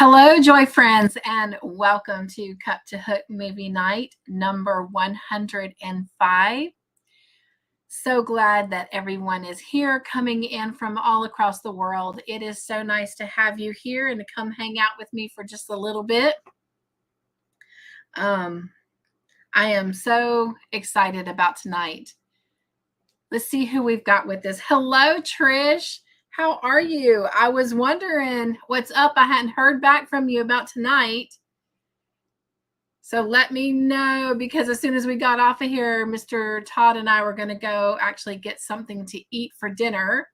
Hello, Joy friends, and welcome to Cup2Hook Movie Night number 105. So glad that everyone is here coming in from all across the world. It is so nice to have you here and to come hang out with me for just a little bit. I am so excited about tonight. Let's see who we've got with us. Hello, Trish. How are you? I was wondering what's up. I hadn't heard back from you about tonight. So let me know, because as soon as we got off of here, Mr. Todd and I were going to go actually get something to eat for dinner.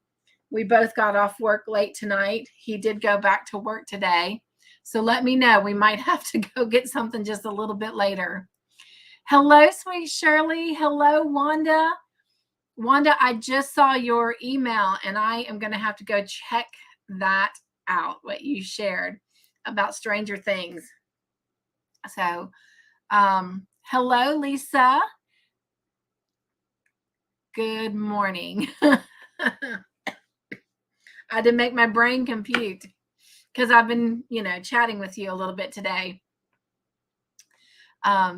We both got off work late tonight. He did go back to work today. So let me know. We might have to go get something just a little bit later. Hello, sweet Shirley. Hello, Wanda. Wanda, I just saw your email and I am going to have to go check that out, what you shared about Stranger Things. So, hello, Lisa. Good morning. I had to make my brain compute because I've been, chatting with you a little bit today.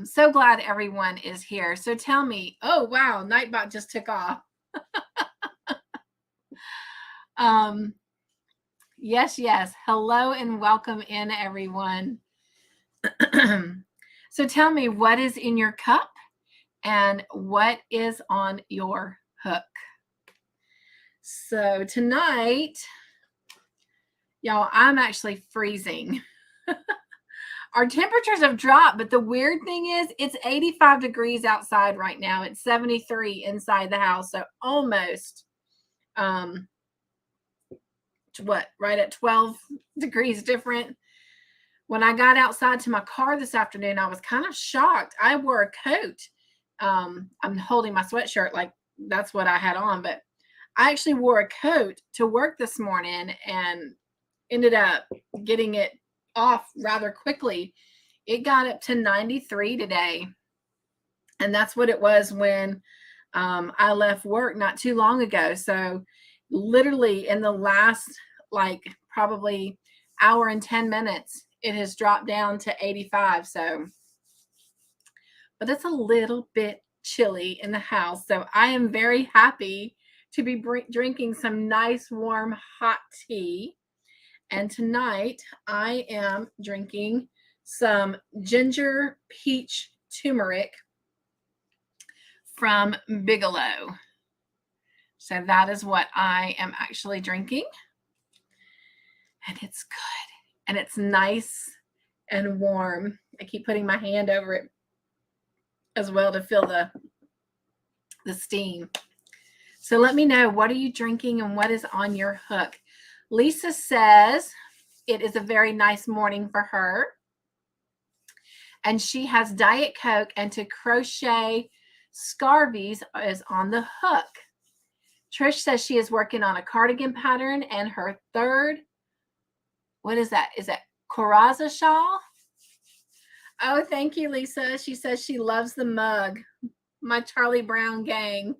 So glad everyone is here. So tell me, oh, wow, Nightbot just took off. Yes. Hello and welcome in, everyone. So tell me, what is in your cup and what is on your hook? So tonight, y'all, I'm actually freezing. Our temperatures have dropped, but the weird thing is it's 85 degrees outside right now. It's 73 inside the house. So almost, right at 12 degrees different. When I got outside to my car this afternoon, I was kind of shocked. I wore a coat. I'm holding my sweatshirt like that's what I had on, but I actually wore a coat to work this morning and ended up getting it off rather quickly. It got up to 93 today. And that's what it was when I left work not too long ago. So literally in the last probably hour and 10 minutes, it has dropped down to 85. So, but it's a little bit chilly in the house. So I am very happy to be drinking some nice warm hot tea. And tonight I am drinking some ginger peach turmeric from Bigelow. So that is what I am actually drinking. And it's good. And it's nice and warm. I keep putting my hand over it as well to feel the steam. So let me know, what are you drinking and what is on your hook? Lisa says it is a very nice morning for her. And she has Diet Coke, and to crochet scarvies is on the hook. Trish says she is working on a cardigan pattern, and her third, what is that? Is that Coraza shawl? Oh, thank you, Lisa. She says she loves the mug. My Charlie Brown gang.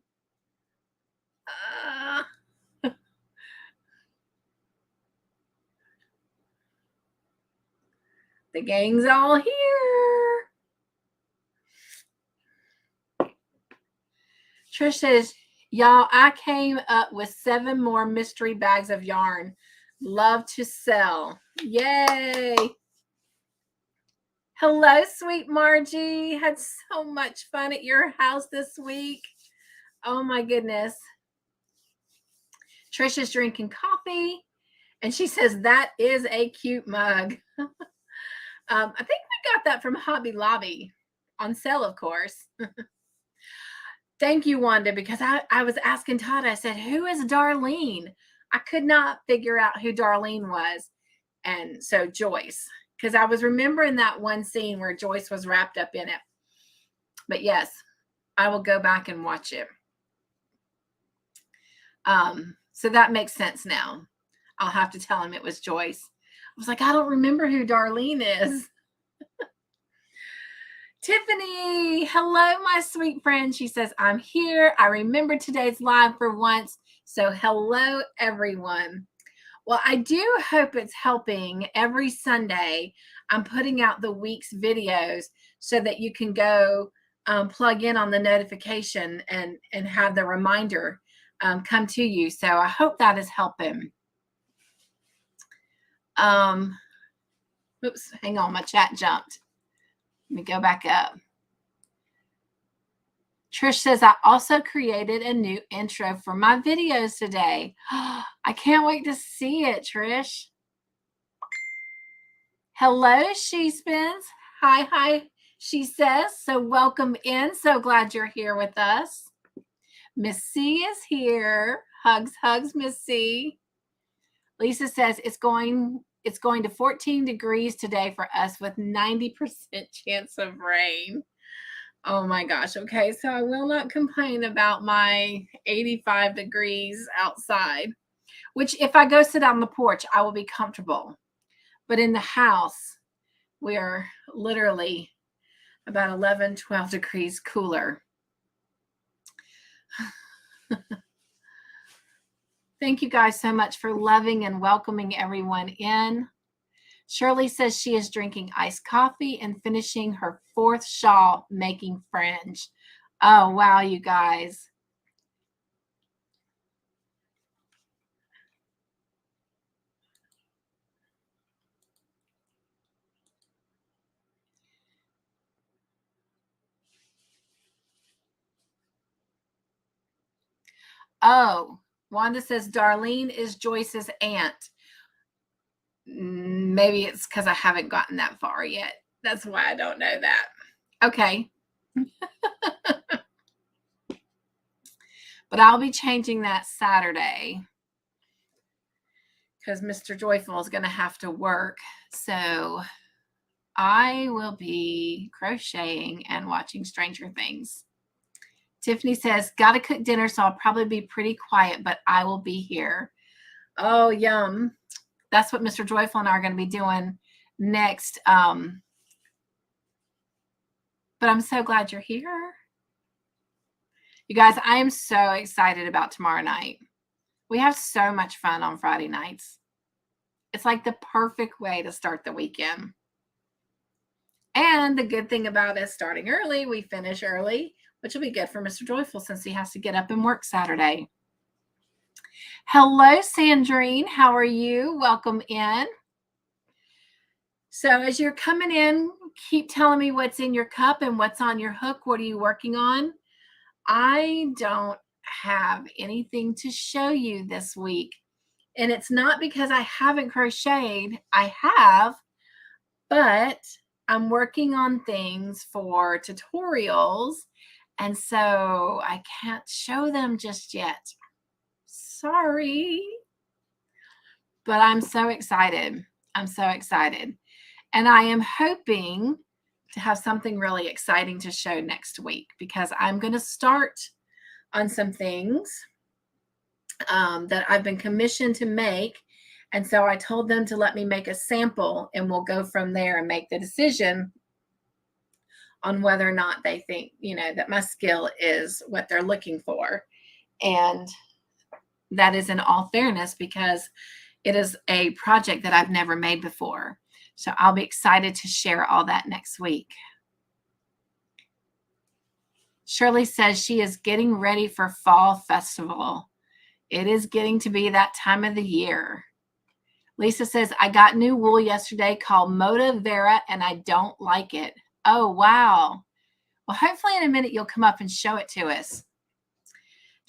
The gang's all here. Trish says, y'all, I came up with 7 more mystery bags of yarn. Love to sell. Yay. Hello, sweet Margie. Had so much fun at your house this week. Oh my goodness. Trish is drinking coffee, and she says that is a cute mug. I think we got that from Hobby Lobby, on sale, of course. Thank you, Wanda, because I was asking Todd, I said, who is Darlene? I could not figure out who Darlene was. And so Joyce, because I was remembering that one scene where Joyce was wrapped up in it. But yes, I will go back and watch it. So that makes sense now. I'll have to tell him it was Joyce. I was like, I don't remember who Darlene is. Tiffany, hello, my sweet friend. She says, I'm here. I remember today's live for once. So hello, everyone. Well, I do hope it's helping. Every Sunday, I'm putting out the week's videos so that you can go plug in on the notification and have the reminder come to you. So I hope that is helping. Oops, hang on, my chat jumped. Let me go back up. Trish says, I also created a new intro for my videos today. I can't wait to see it, Trish. Hello, She Spins. Hi, she says. So welcome in. So glad you're here with us. Miss C is here. Hugs, Miss C. Lisa says it's going to 14 degrees today for us with 90% chance of rain. Oh my gosh. Okay, so I will not complain about my 85 degrees outside, which if I go sit on the porch, I will be comfortable. But in the house, we are literally about 11, 12 degrees cooler. Thank you guys so much for loving and welcoming everyone in. Shirley says she is drinking iced coffee and finishing her 4th shawl making fringe. Oh, wow, you guys. Oh, Wanda says Darlene is Joyce's aunt. Maybe it's because I haven't gotten that far yet. That's why I don't know that. Okay. But I'll be changing that Saturday because Mr. Joyful is going to have to work. So I will be crocheting and watching Stranger Things. Tiffany says, got to cook dinner, so I'll probably be pretty quiet, but I will be here. Oh, yum. That's what Mr. Joyful and I are going to be doing next. But I'm so glad you're here. You guys, I am so excited about tomorrow night. We have so much fun on Friday nights. It's like the perfect way to start the weekend. And the good thing about us starting early, we finish early, which will be good for Mr. Joyful since he has to get up and work Saturday. Hello, Sandrine. How are you? Welcome in. So as you're coming in, keep telling me what's in your cup and what's on your hook. What are you working on? I don't have anything to show you this week. And it's not because I haven't crocheted. I have, but I'm working on things for tutorials. And so I can't show them just yet. Sorry. But I'm so excited. I'm so excited. And I am hoping to have something really exciting to show next week because I'm going to start on some things that I've been commissioned to make. And so I told them to let me make a sample and we'll go from there and make the decision on whether or not they think, that my skill is what they're looking for. And that is in all fairness because it is a project that I've never made before. So I'll be excited to share all that next week. Shirley says she is getting ready for Fall Festival. It is getting to be that time of the year. Lisa says, I got new wool yesterday called Moda Vera and I don't like it. Oh, wow. Well, hopefully in a minute you'll come up and show it to us.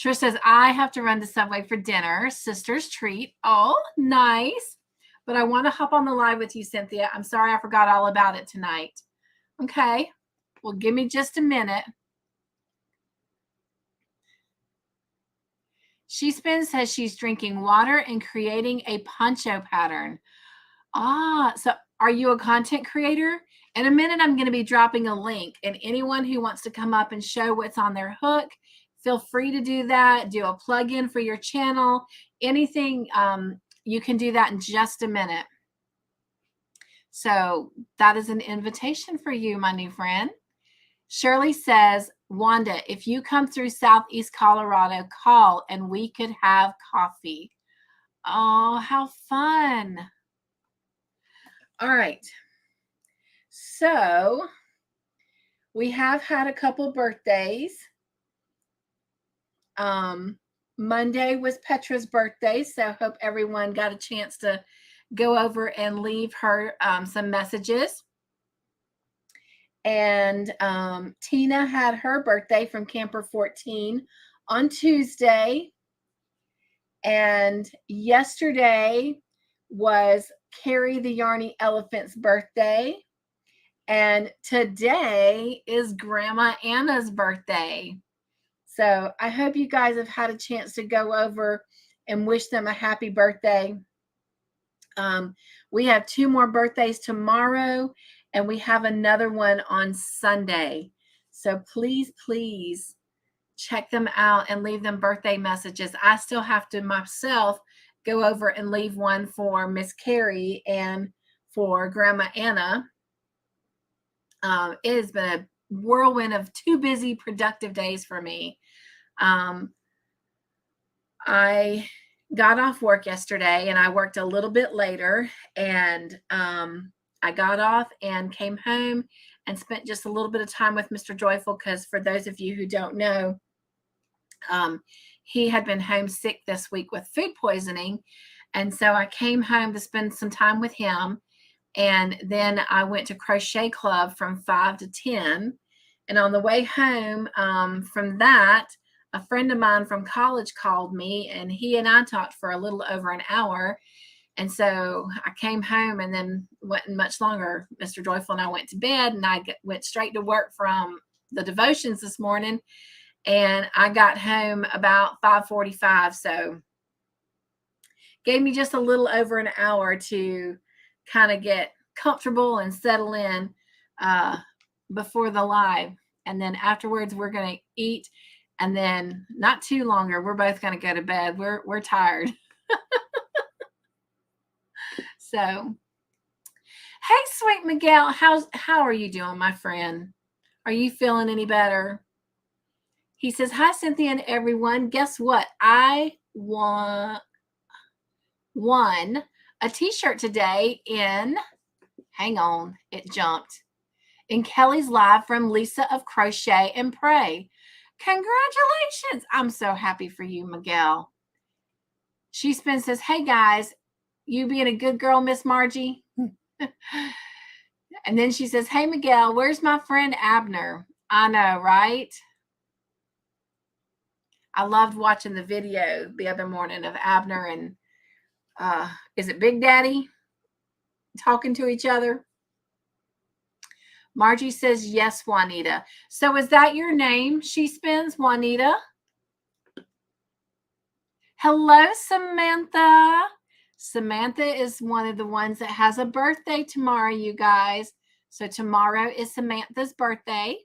Trish says, I have to run to Subway for dinner. Sister's treat. Oh, nice. But I want to hop on the live with you, Cynthia. I'm sorry I forgot all about it tonight. Okay. Well, give me just a minute. She Spins says she's drinking water and creating a poncho pattern. So are you a content creator? In a minute, I'm going to be dropping a link, and anyone who wants to come up and show what's on their hook, feel free to do that. Do a plug-in for your channel. Anything, you can do that in just a minute. So that is an invitation for you, my new friend. Shirley says, Wanda, if you come through Southeast Colorado, call and we could have coffee. Oh, how fun. All right. So we have had a couple birthdays. Monday was Petra's birthday, so hope everyone got a chance to go over and leave her some messages. And Tina had her birthday from Camper 14 on Tuesday. And yesterday was Carrie the Yarny Elephant's birthday. And today is Grandma Anna's birthday. So I hope you guys have had a chance to go over and wish them a happy birthday. We have 2 more birthdays tomorrow, and we have another one on Sunday. So please, please check them out and leave them birthday messages. I still have to myself go over and leave one for Miss Carrie and for Grandma Anna. It has been a whirlwind of 2 busy, productive days for me. I got off work yesterday and I worked a little bit later, and I got off and came home and spent just a little bit of time with Mr. Joyful, because for those of you who don't know, he had been homesick this week with food poisoning. And so I came home to spend some time with him. And then I went to Crochet Club from 5 to 10. And on the way home from that, a friend of mine from college called me, and he and I talked for a little over an hour. And so I came home and then wasn't much longer. Mr. Joyful and I went to bed, and I went straight to work from the devotions this morning. And I got home about 5:45. So gave me just a little over an hour to kind of get comfortable and settle in before the live. And then afterwards, we're going to eat. And then not too longer, we're both going to go to bed. We're tired. So, hey, sweet Miguel, how are you doing, my friend? Are you feeling any better? He says, hi, Cynthia and everyone. Guess what? I won a t-shirt today in, hang on, it jumped, in Kelly's live from Lisa of Crochet and Pray. Congratulations. I'm so happy for you, Miguel. She says, hey guys, you being a good girl, Miss Margie? And then she says, hey Miguel, where's my friend Abner? I know, right? I loved watching the video the other morning of Abner and is it Big Daddy talking to each other? Margie says, yes, Juanita. So is that your name? She spins, Juanita. Hello, Samantha. Samantha is one of the ones that has a birthday tomorrow, you guys. So tomorrow is Samantha's birthday.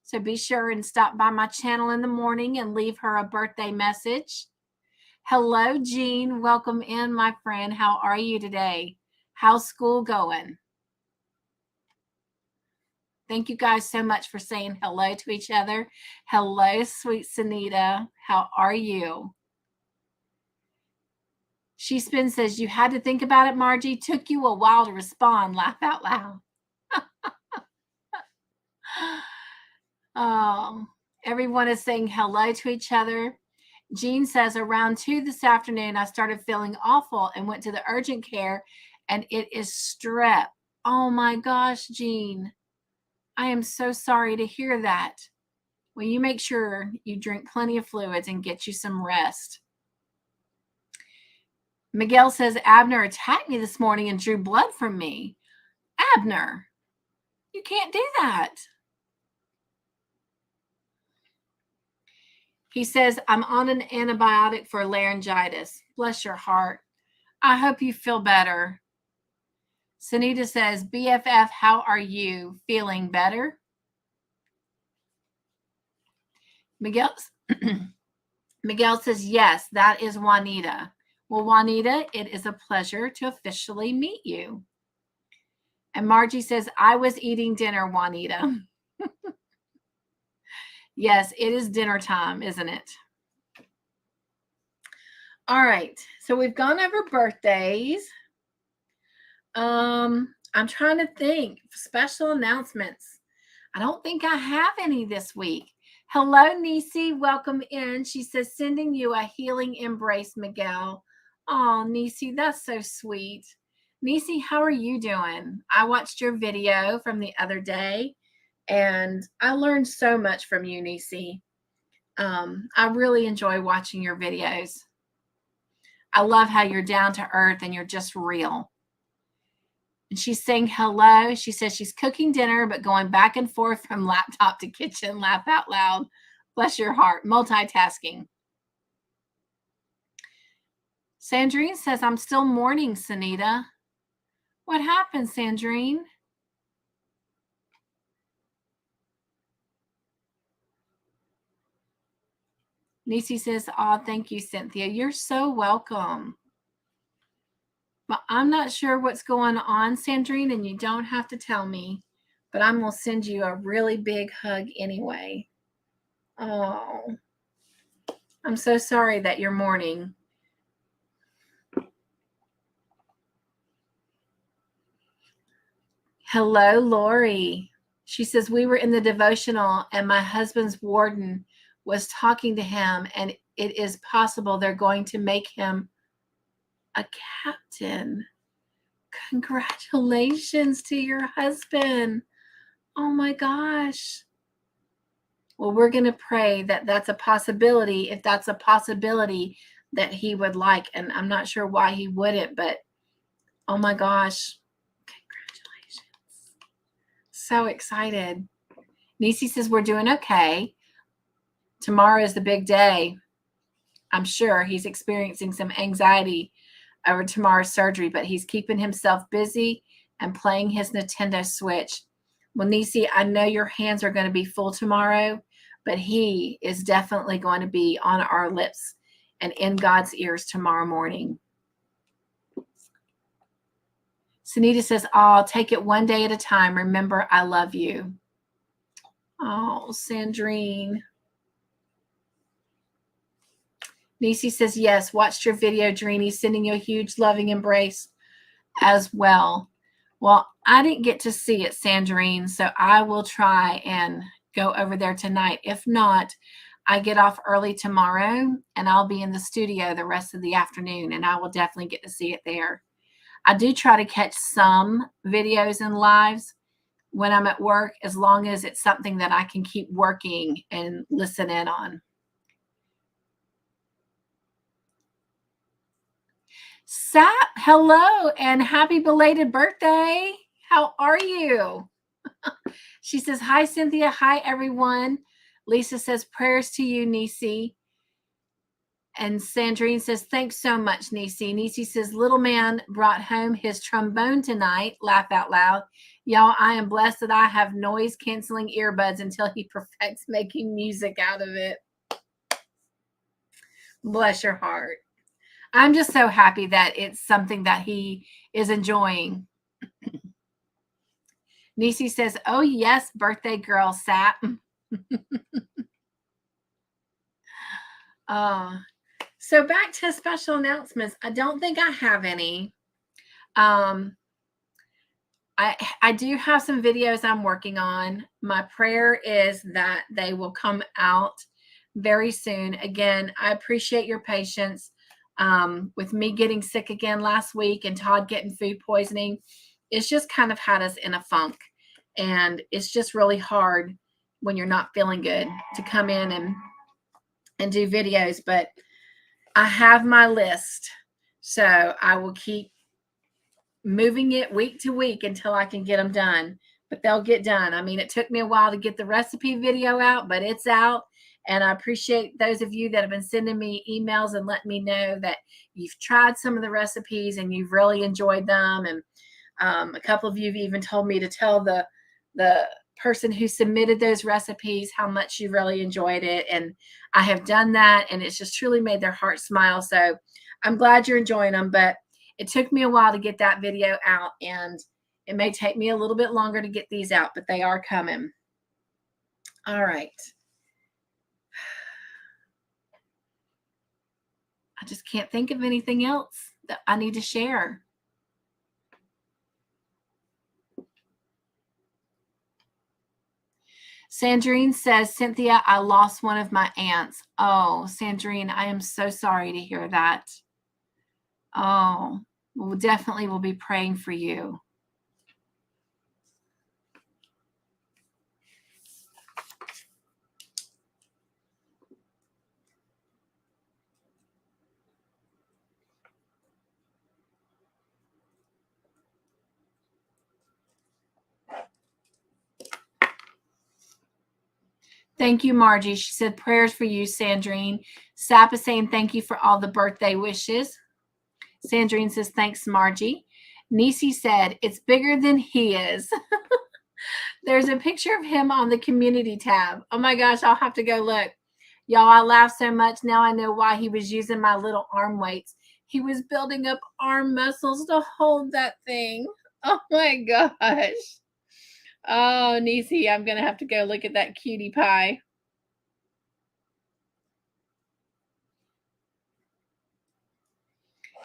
So be sure and stop by my channel in the morning and leave her a birthday message. Hello, Jean. Welcome in, my friend. How are you today? How's school going? Thank you guys so much for saying hello to each other. Hello, sweet Sunita. How are you? She spins says, you had to think about it, Margie. Took you a while to respond. Laugh out loud. Oh, everyone is saying hello to each other. Jean says, around 2 this afternoon, I started feeling awful and went to the urgent care, and it is strep. Oh my gosh, Jean. I am so sorry to hear that. Well, you make sure you drink plenty of fluids and get you some rest. Miguel says, Abner attacked me this morning and drew blood from me. Abner, you can't do that. He says, I'm on an antibiotic for laryngitis. Bless your heart. I hope you feel better. Sunita says, BFF, how are you? Feeling better? Miguel says, yes, that is Juanita. Well, Juanita, it is a pleasure to officially meet you. And Margie says, I was eating dinner, Juanita. Yes, it is dinner time, isn't it? All right. So we've gone over birthdays. I'm trying to think. Special announcements. I don't think I have any this week. Hello, Nisi. Welcome in. She says, sending you a healing embrace, Miguel. Oh, Nisi, that's so sweet. Nisi, how are you doing? I watched your video from the other day, and I learned so much from you, Nisi. I really enjoy watching your videos. I love how you're down to earth and you're just real. And she's saying hello. She says she's cooking dinner, but going back and forth from laptop to kitchen. Laugh out loud. Bless your heart. Multitasking. Sandrine says, I'm still mourning, Sanita. What happened, Sandrine? Nisi says, oh, thank you, Cynthia. You're so welcome. But I'm not sure what's going on, Sandrine, and you don't have to tell me. But I'm going to send you a really big hug anyway. Oh, I'm so sorry that you're mourning. Hello, Lori. She says, we were in the devotional and my husband's warden was talking to him, and it is possible they're going to make him a captain. Congratulations to your husband. Oh my gosh. Well, we're going to pray that that's a possibility, if that's a possibility that he would like. And I'm not sure why he wouldn't, but oh my gosh. Congratulations. So excited. Nisi says we're doing okay. Tomorrow is the big day. I'm sure he's experiencing some anxiety over tomorrow's surgery, but he's keeping himself busy and playing his Nintendo Switch. Well, Nisi, I know your hands are going to be full tomorrow, but he is definitely going to be on our lips and in God's ears tomorrow morning. Sunita says, I'll take it one day at a time. Remember, I love you. Oh, Sandrine. Nisi says, yes, watched your video, Dreeny, sending you a huge loving embrace as well. Well, I didn't get to see it, Sandrine, so I will try and go over there tonight. If not, I get off early tomorrow, and I'll be in the studio the rest of the afternoon, and I will definitely get to see it there. I do try to catch some videos and lives when I'm at work, as long as it's something that I can keep working and listen in on. Sap, hello and happy belated birthday. How are you? She says, hi, Cynthia. Hi, everyone. Lisa says, prayers to you, Nisi. And Sandrine says, thanks so much, Nisi. Nisi says, little man brought home his trombone tonight. Laugh out loud. Y'all, I am blessed that I have noise-canceling earbuds until he perfects making music out of it. Bless your heart. I'm just so happy that it's something that he is enjoying. Nisi says, oh, yes, birthday girl, Sap. So back to special announcements. I don't think I have any. I do have some videos I'm working on. My prayer is that they will come out very soon. Again, I appreciate your patience with me getting sick again last week and Todd getting food poisoning. It's just kind of had us in a funk. And it's just really hard when you're not feeling good to come in and do videos. But I have my list. So I will keep moving it week to week until I can get them done. But they'll get done. I mean, it took me a while to get the recipe video out, but it's out. And I appreciate those of you that have been sending me emails and letting me know that you've tried some of the recipes and you've really enjoyed them. And a couple of you have even told me to tell the person who submitted those recipes how much you really enjoyed it. And I have done that, and it's just truly made their heart smile. So I'm glad you're enjoying them, but it took me a while to get that video out, and it may take me a little bit longer to get these out, but they are coming. All right. I just can't think of anything else that I need to share. Sandrine says, Cynthia, I lost one of my aunts. Oh, Sandrine, I am so sorry to hear that. Oh, we definitely will be praying for you. Thank you, Margie. She said, prayers for you, Sandrine. Sap is saying, thank you for all the birthday wishes. Sandrine says, thanks, Margie. Nisi said, it's bigger than he is. There's a picture of him on the community tab. Oh my gosh, I'll have to go look. Y'all, I laughed so much. Now I know why he was using my little arm weights. He was building up arm muscles to hold that thing. Oh my gosh. Oh, Nisi, I'm going to have to go look at that cutie pie.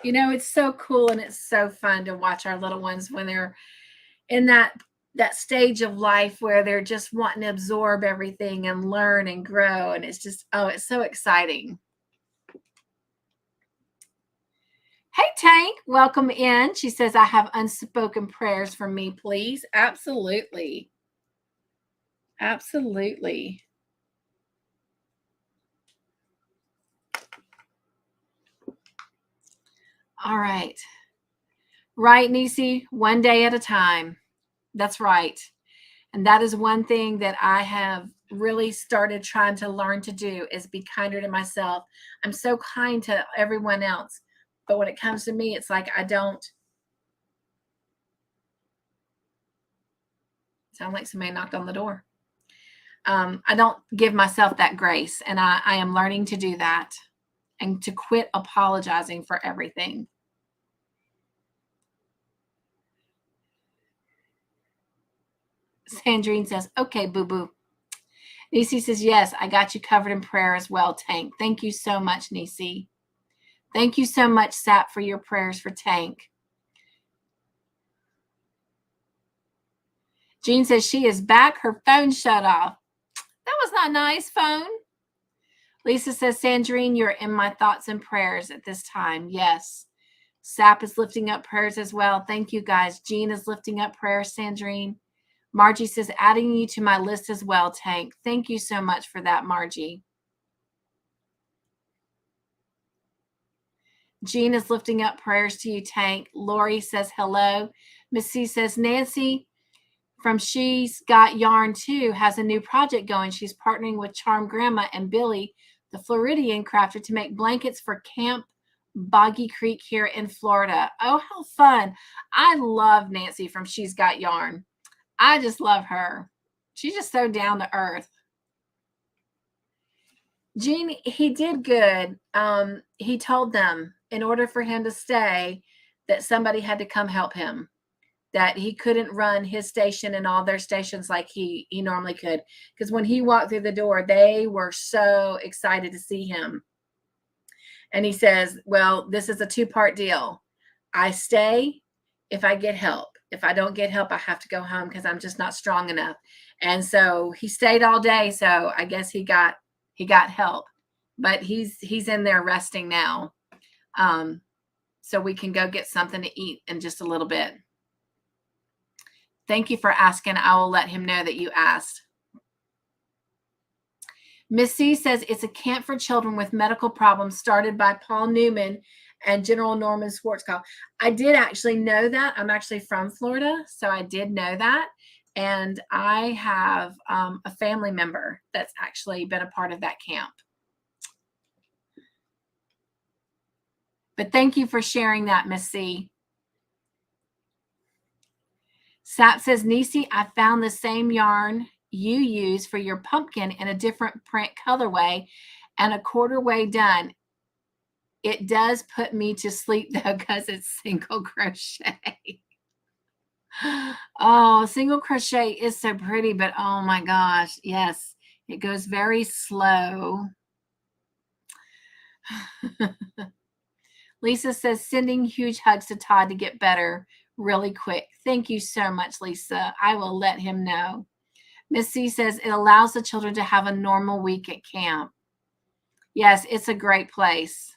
You know, it's so cool and it's so fun to watch our little ones when they're in that stage of life where they're just wanting to absorb everything and learn and grow. And it's just, oh, it's so exciting. Hey, Tank, welcome in. She says, I have unspoken prayers for me, please. Absolutely. Absolutely. All right. Right, Nisi, one day at a time. That's right. And that is one thing that I have really started trying to learn to do is be kinder to myself. I'm so kind to everyone else. But when it comes to me, it's like I don't. Sound like somebody knocked on the door. I don't give myself that grace. And I am learning to do that and to quit apologizing for everything. Sandrine says, okay, boo-boo. Nisi says, yes, I got you covered in prayer as well, Tank. Thank you so much, Nisi. Thank you so much, Sap, for your prayers for Tank. Jean says she is back. Her phone shut off. That was not nice, phone. Lisa says, Sandrine, you're in my thoughts and prayers at this time. Yes. Sap is lifting up prayers as well. Thank you, guys. Jean is lifting up prayers, Sandrine. Margie says, adding you to my list as well, Tank. Thank you so much for that, Margie. Jean is lifting up prayers to you, Tank. Lori says, hello. Miss C says, Nancy from She's Got Yarn Too has a new project going. She's partnering with Charm Grandma and Billy, the Floridian crafter, to make blankets for Camp Boggy Creek here in Florida. Oh, how fun. I love Nancy from She's Got Yarn. I just love her. She's just so down to earth. Gene, he did good. He told them in order for him to stay that somebody had to come help him, that he couldn't run his station and all their stations like he normally could. Because when he walked through the door, they were so excited to see him. And he says, well, this is a 2-part deal. I stay if I get help. If I don't get help, I have to go home because I'm just not strong enough. And so he stayed all day. So I guess he got help, but he's in there resting now. So we can go get something to eat in just a little bit. Thank you for asking. I will let him know that you asked. Miss C says it's a camp for children with medical problems started by Paul Newman and General Norman Schwarzkopf. I did actually know that. I'm actually from Florida, so I did know that. And I have a family member that's actually been a part of that camp. But thank you for sharing that, Miss C. Sap says, Nisi, I found the same yarn you use for your pumpkin in a different print colorway and a quarter way done. It does put me to sleep though because it's single crochet. Oh, single crochet is so pretty, but oh my gosh, yes, it goes very slow. Lisa says, sending huge hugs to Todd to get better really quick. Thank you so much, Lisa. I will let him know. Miss C says, it allows the children to have a normal week at camp. Yes, it's a great place.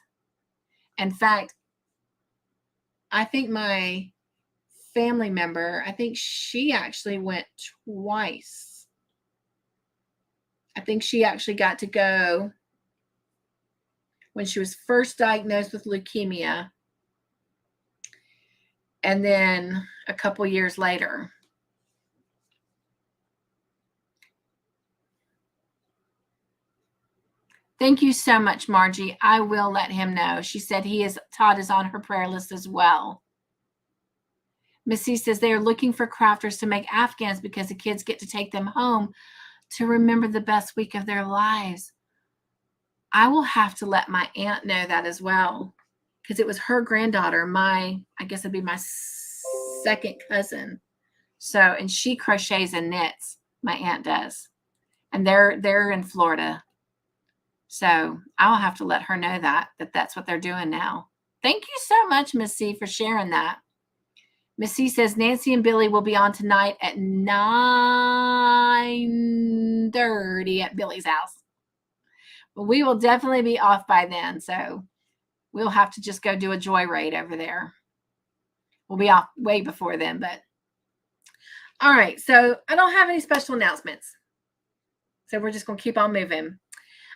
In fact, I think my family member, I think she actually went twice. I think she actually got to go when she was first diagnosed with leukemia, and then a couple years later. Thank you so much, Margie. I will let him know. She said Todd is on her prayer list as well. Missy says they are looking for crafters to make Afghans because the kids get to take them home to remember the best week of their lives. I will have to let my aunt know that as well, because it was her granddaughter, I guess it'd be my second cousin. So, and she crochets and knits, my aunt does. And they're in Florida. So I'll have to let her know that's what they're doing now. Thank you so much, Miss C, for sharing that. Miss C says Nancy and Billy will be on tonight at 9:30 at Billy's house. But we will definitely be off by then, so we'll have to just go do a joyride over there. We'll be off way before then, but all right. So I don't have any special announcements. So we're just going to keep on moving.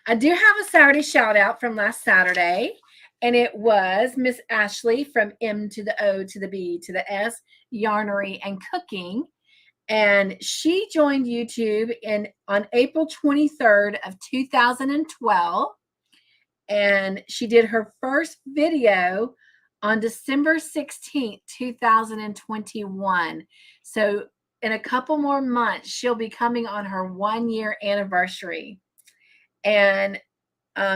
I do have a Saturday shout out from last Saturday, and it was Miss Ashley from M to the O to the B to the S, Yarnery and Cooking. And she joined YouTube on April 23rd of 2012. And she did her first video on December 16th, 2021. So in a couple more months, she'll be coming on her 1-year anniversary. And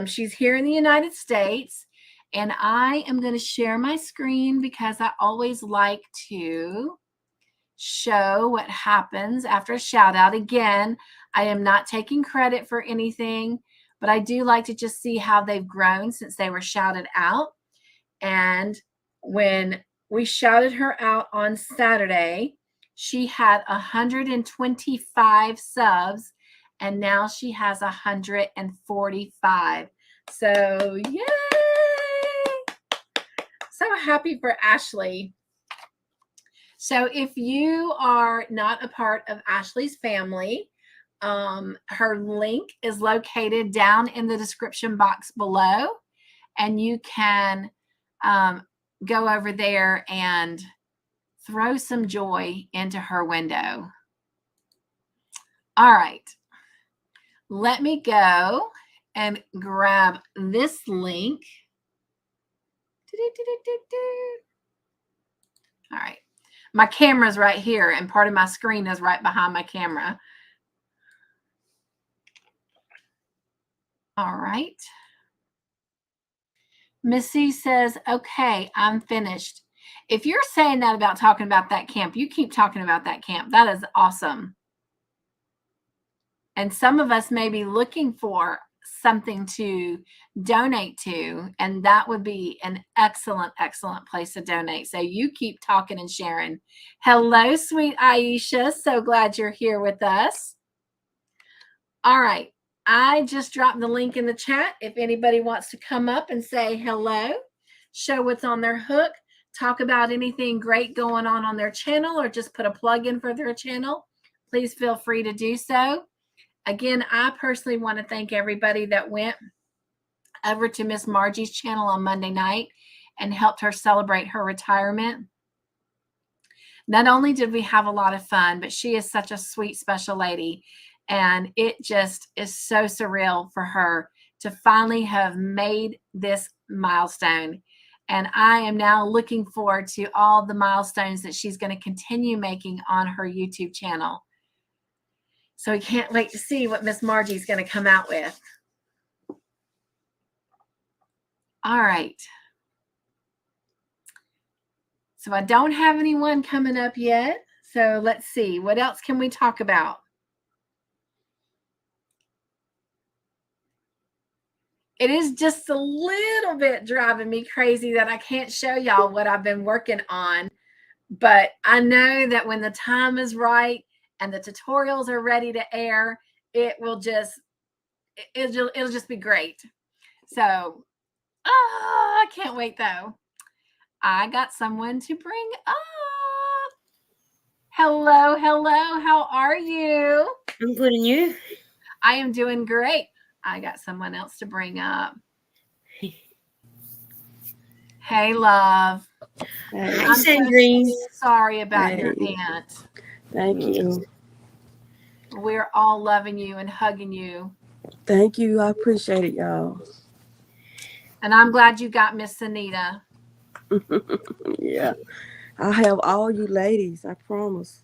she's here in the United States. And I am going to share my screen because I always like to show what happens after a shout out. Again, I am not taking credit for anything, but I do like to just see how they've grown since they were shouted out. And when we shouted her out on Saturday, she had 125 subs, and now she has 145. So yay! So happy for Ashley. So if you are not a part of Ashley's family, her link is located down in the description box below, and you can go over there and throw some joy into her window. All right. Let me go and grab this link. All right. My camera's right here, and part of my screen is right behind my camera. All right. Missy says, okay, I'm finished. If you're saying that about talking about that camp, you keep talking about that camp. That is awesome. And some of us may be looking for something to donate to, and that would be an excellent, excellent place to donate. So you keep talking and sharing. Hello, sweet Aisha. So glad you're here with us. All right. I just dropped the link in the chat. If anybody wants to come up and say hello, show what's on their hook, talk about anything great going on their channel, or just put a plug in for their channel, please feel free to do so. Again, I personally want to thank everybody that went over to Miss Margie's channel on Monday night and helped her celebrate her retirement. Not only did we have a lot of fun, but she is such a sweet, special lady. And it just is so surreal for her to finally have made this milestone. And I am now looking forward to all the milestones that she's going to continue making on her YouTube channel. So we can't wait to see what Miss Margie's going to come out with. All right. So I don't have anyone coming up yet. So let's see. What else can we talk about? It is just a little bit driving me crazy that I can't show y'all what I've been working on. But I know that when the time is right and the tutorials are ready to air, it'll just be great. So, I can't wait though. I got someone to bring up. Hello, hello. How are you? I'm good, and you? I am doing great. I got someone else to bring up. Hey, love. Hey, I'm Sandrine. so sorry about your aunt. Thank you. We're all loving you and hugging you. Thank you. I appreciate it, y'all. And I'm glad you got Miss Anita. Yeah. I'll have all you ladies, I promise.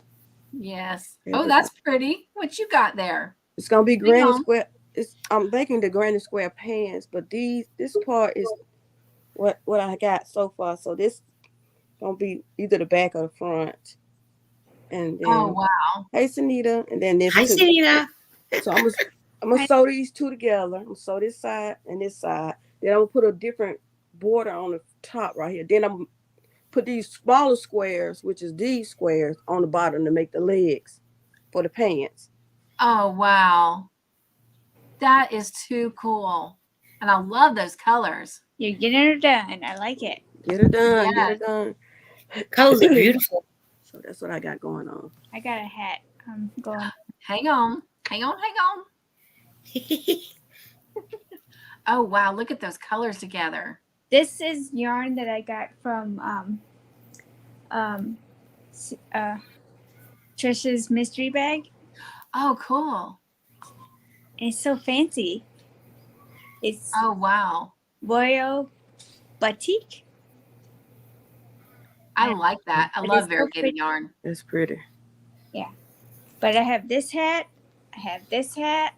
Yes. Oh, that's pretty. What you got there? It's gonna be granny square. I'm making the granny square pants, but this part is what I got so far. So this gonna be either the back or the front. And then wow. Hey Sanita, and then this Hi, too. Sanita. So I'm gonna sew these two together. I'm gonna sew this side and this side. Then I'm gonna put a different border on the top right here. Then I'm put these smaller squares, which is these squares, on the bottom to make the legs for the pants. Oh, wow. That is too cool. And I love those colors. You're getting her done. I like it. Get her done. Yes. Get her done. Colors are beautiful. So that's what I got going on. I got a hat. I'm going. Hang on. Oh, wow. Look at those colors together. This is yarn that I got from Trisha's mystery bag. Oh, cool. And it's so fancy. It's Oh, wow. Royal Batik. I like that. I love variegated yarn. It's pretty. Yeah. But I have this hat. I have this hat,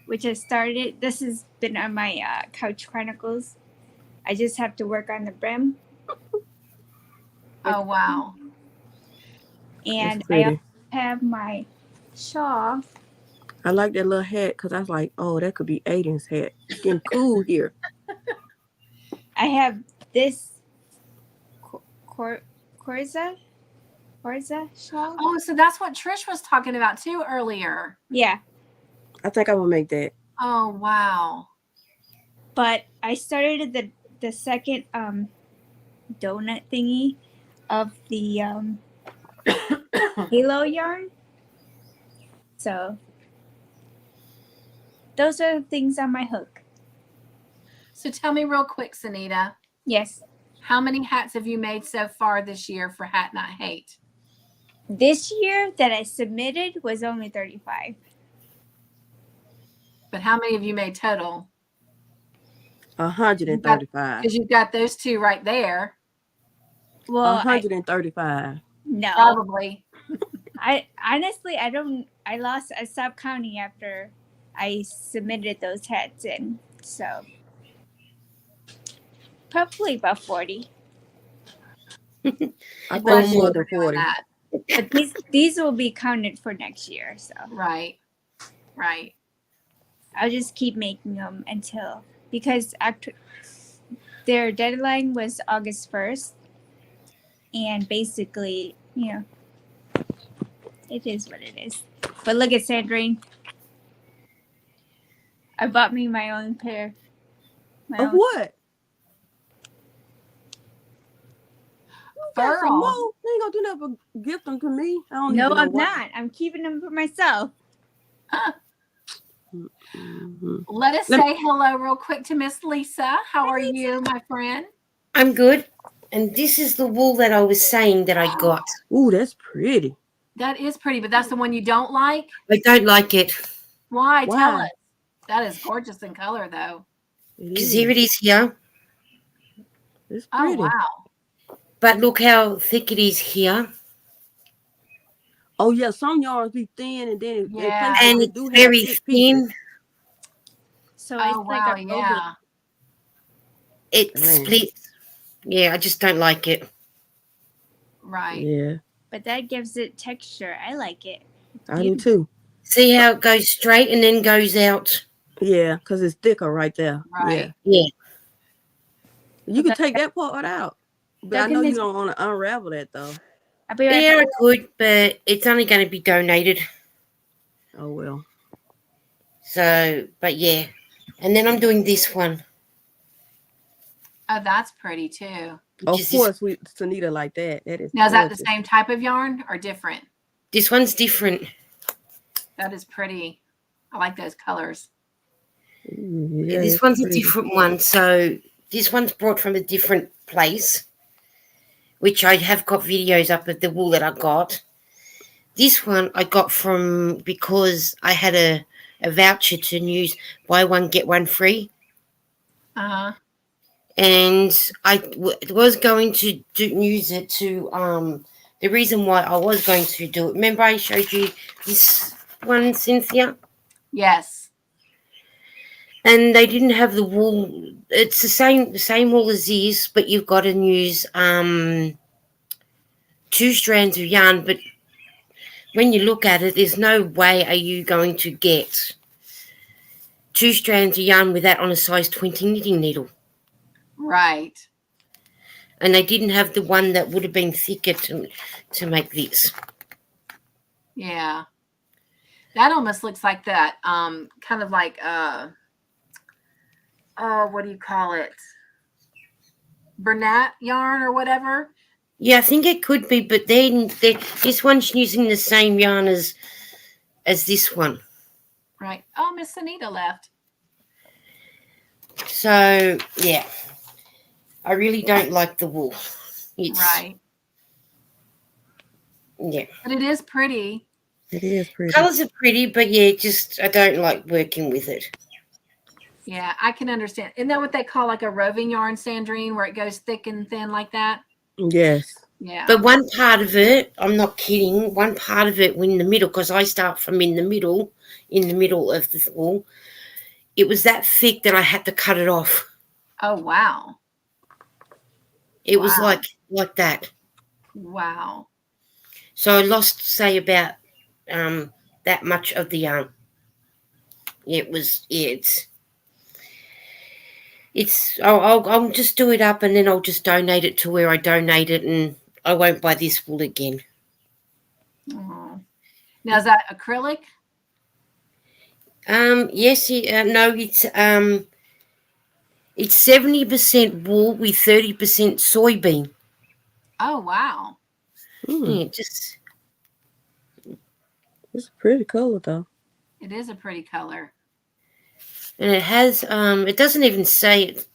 which I started. This has been on my Couch Chronicles. I just have to work on the brim. Oh, wow. And I also have my shawl. I like that little hat because I was like, oh, that could be Aiden's hat. It's getting cool here. I have this Corza shawl. Oh, so that's what Trish was talking about too earlier. Yeah. I think I'm going to make that. Oh, wow. But I started the second donut thingy of the halo yarn. So those are the things on my hook. So tell me real quick, Sanita. Yes. How many hats have you made so far this year for Hat Not Hate? This year that I submitted was only 35. But how many have you made total? 135. Because you've got those two right there. Well, 135. No. Probably. I honestly, I stopped counting after I submitted those hats in. So probably about 40. I think more than 40. But these will be counted for next year. So Right. I'll just keep making them because their deadline was August 1st. And basically, it is what it is. But look at Sandrine. I bought me my own pair. Of what? Fur. You ain't gonna do nothing but gift them to me. I'm not. I'm keeping them for myself. Let us say hello real quick to Miss Lisa. How are you, my friend? I'm good. And this is the wool that I was saying that I got. Ooh, that's pretty. That is pretty, but that's the one you don't like? I don't like it. Why? Tell us. That is gorgeous in color, though. Because here it is here. It's pretty. Oh, wow. But look how thick it is here. Oh, yeah. Some yarns be thin and then and it's very thin. So it's like a yeah. It splits. Yeah, I just don't like it. Right. Yeah. But that gives it texture. I like it. I do too. See how it goes straight and then goes out? Yeah, because it's thicker right there. Right. Yeah. You can take that part out. But I know you don't want to unravel that though. I'll be right Yeah, I back. could, but it's only going to be donated. Oh well. So, but yeah. And then I'm doing this one. Oh, that's pretty too. Which Of is course, we Sunita like that. That is. Now, is that the gorgeous. same type of yarn or different? This one's different. That is pretty. I like those colors. Ooh, yeah, This it's one's pretty. a different one. So this one's brought from a different place, which I have got videos up of the wool that I got. This one I got from because I had a voucher to use buy one get one free, and I was going to use it to the reason why I was going to do it. Remember I showed you this one, Cynthia? Yes. And they didn't have the wool. It's the same wool as this, but you've got to use 2 strands of yarn. But when you look at it, there's no way are you going to get 2 strands of yarn with that on a size 20 knitting needle. Right. And they didn't have the one that would have been thicker to make this. Yeah. That almost looks like that. Kind of like what do you call it? Bernat yarn or whatever. Yeah, I think it could be, but then this one's using the same yarn as this one. Right. Oh, Miss Anita left. So yeah, I really don't like the wool. It's, right. Yeah. But it is pretty. It is pretty. Colours are pretty, but yeah, just I don't like working with it. Yeah, I can understand. Isn't that what they call like a roving yarn, Sandrine, where it goes thick and thin like that? Yes. Yeah. But one part of it, I'm not kidding, one part of it in the middle, because I start from in the middle of the wool, it was that thick that I had to cut it off. Oh, wow. It was like that. Wow. So I lost, say, about that much of the yarn. I'll just do it up and then I'll just donate it to where I donate it, and I won't buy this wool again. Oh. Now, is that acrylic? Yes, no, it's 70% wool with 30% soybean. Oh, wow. Mm. Yeah, just It's a pretty color though. It is a pretty color. and it has it doesn't even say it.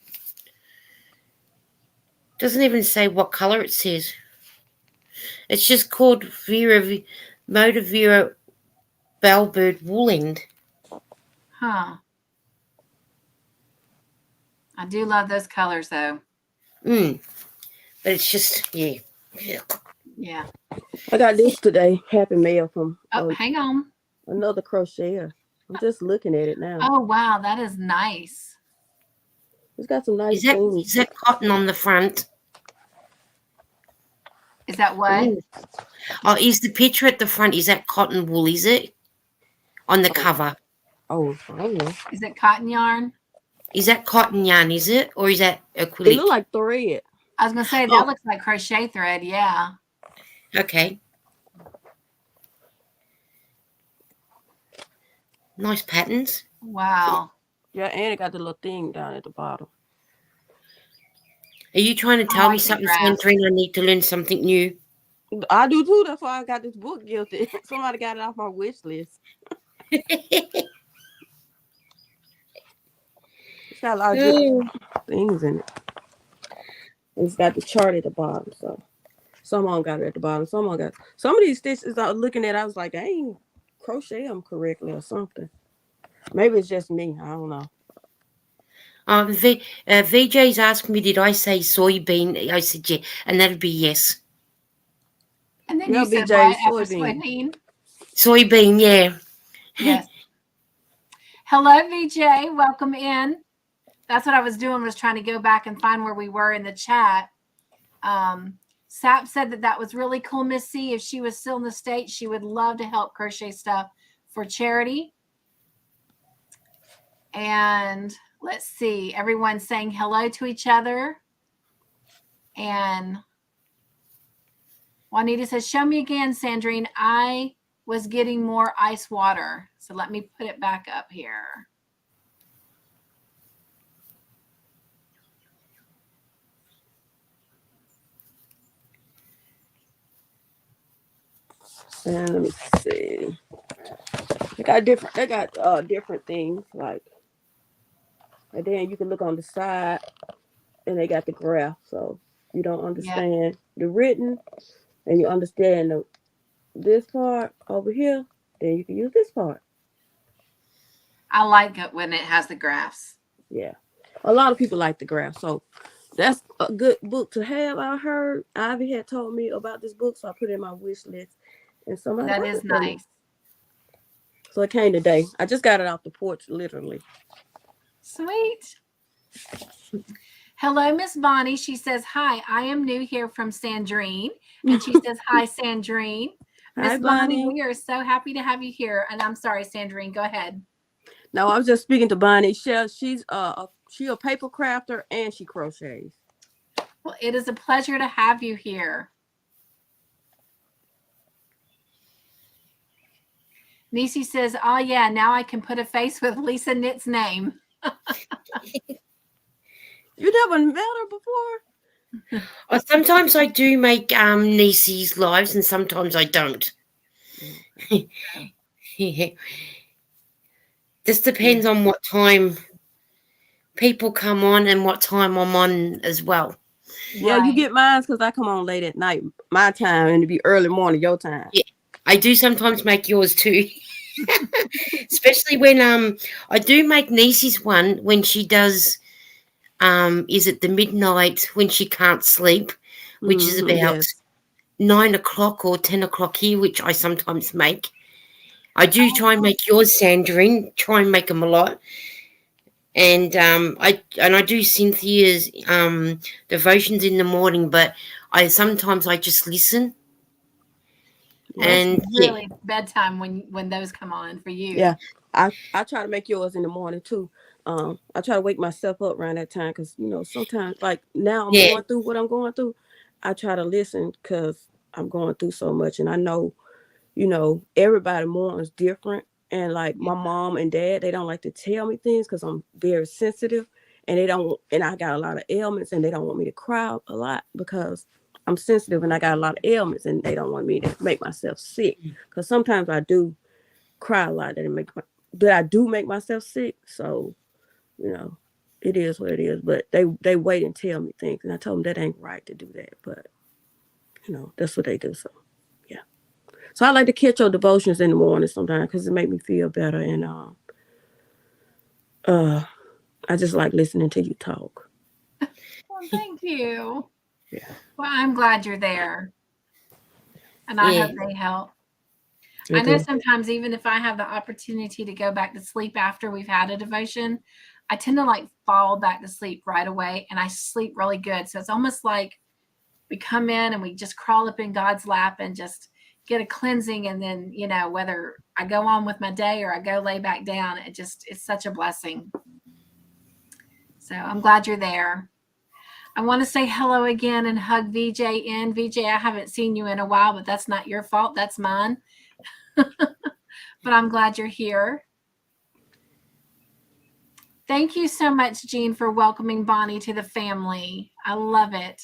Doesn't even say what color it says. It's just called Motor Vera Bellbird Wool End. Huh. I do love those colors though. But it's just yeah. Yeah. I got this today. Happy mail from Hang on. another crocheter. I'm just looking at it now. Oh, wow. That is nice. It's got some nice Is things. that cotton on the front? Is that what? Ooh. Oh, is the picture at the front, is that cotton wool, is it? On the cover. Oh, I don't know. Is it cotton yarn? Is that cotton yarn, is it? Or is that acrylic? It look like thread. I was going to say, that looks like crochet thread. Yeah. Okay. Nice patterns. Wow. Yeah, and it got the little thing down at the bottom. Are you trying to tell me like the something, grass. Sandrine? I need to learn something new. I do too. That's why I got this book gifted. Somebody got it off my wish list. It's got a lot of good things in it. It's got the chart at the bottom, so some of them got it at the bottom. Some of them got some of these stitches I was looking at. I was like, I ain't crochet them correctly or something. Maybe it's just me. I don't know. VJ's asked me, did I say soybean? I said yeah, and that'd be yes. And then Yeah, you said BJ, what after soybean. soybean? Soybean, yeah. Yes. Hello, VJ. Welcome in. That's what I was doing, was trying to go back and find where we were in the chat. Sap said that was really cool, Miss C. If she was still in the States, she would love to help crochet stuff for charity. And let's see, everyone's saying hello to each other. And Juanita says, show me again, Sandrine. I was getting more ice water. So let me put it back up here. And let me see. They got different things like, and then you can look on the side, and they got the graph. So you don't understand the written, and you understand this part over here, then you can use this part. I like it when it has the graphs. Yeah, a lot of people like the graph, so that's a good book to have. I heard Ivy had told me about this book, so I put it in my wish list, and somebody That bought is it for me. nice. So it came today. I just got it off the porch, literally. Sweet. Hello, Miss Bonnie. She says, hi, I am new here from Sandrine. And she says, hi, Sandrine. Miss Hi, Bonnie, Bonnie. we are so happy to have you here. And I'm sorry, Sandrine, go ahead. No, I was just speaking to Bonnie. She's a paper crafter and she crochets. Well, it is a pleasure to have you here. Nisi says, oh, yeah, now I can put a face with Lisa Knit's name. You never met her before? Sometimes I do make Nisi's lives, and sometimes I don't. Just depends on what time people come on and what time I'm on as well. Yeah, you get mine because I come on late at night, my time, and it'd be early morning, your time. Yeah, I do sometimes make yours too. Especially when I do make Nisi's one when she does is it the midnight when she can't sleep, which is about 9 o'clock or 10 o'clock here, which I sometimes make. I do try and make yours, Sandrine. Try and make them a lot. And I do Cynthia's devotions in the morning, but sometimes I just listen. Well, and it's really bedtime when those come on for you. Yeah, I try to make yours in the morning too. I try to wake myself up around that time because sometimes like now I'm going through what I'm going through. I try to listen because I'm going through so much, and I know, everybody mourns different. And like my mom and dad, they don't like to tell me things because I'm very sensitive, and I got a lot of ailments, and they don't want me to cry a lot because I'm sensitive and I got a lot of ailments, and they don't want me to make myself sick because sometimes I do cry a lot that I do make myself sick. So, it is what it is. But they wait and tell me things, and I told them that ain't right to do that. But that's what they do. So, yeah. So I like to catch your devotions in the morning sometimes because it make me feel better, and I just like listening to you talk. Well, thank you. Yeah. Well, I'm glad you're there, and I hope they help. I know sometimes even if I have the opportunity to go back to sleep after we've had a devotion, I tend to fall back to sleep right away, and I sleep really good. So it's almost like we come in and we just crawl up in God's lap and just get a cleansing. And then, whether I go on with my day or I go lay back down, it's such a blessing. So I'm glad you're there. I want to say hello again and hug VJ in. VJ, I haven't seen you in a while, but that's not your fault. That's mine. But I'm glad you're here. Thank you so much, Jean, for welcoming Bonnie to the family. I love it.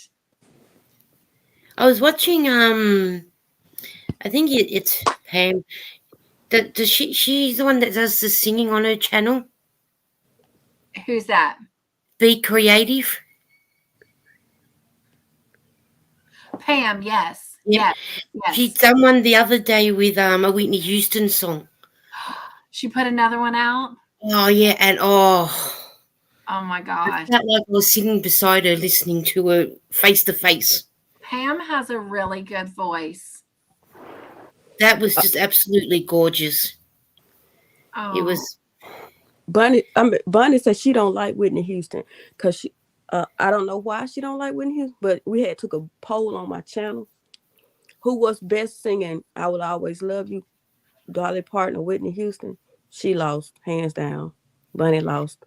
I was watching I think it's Pam. Does she's the one that does the singing on her channel? Who's that? Be Creative. Pam, yes. Yeah. Yes. She done one the other day with a Whitney Houston song. She put another one out? Oh, yeah. And oh my gosh. I felt like I was sitting beside her listening to her face to face. Pam has a really good voice. That was just absolutely gorgeous. Oh. It was. Bonnie said she don't like Whitney Houston because she. I don't know why she don't like Whitney Houston, but we had took a poll on my channel. Who was best singing "I Will Always Love You"? Dolly Parton or Whitney Houston? She lost hands down. Bunny lost.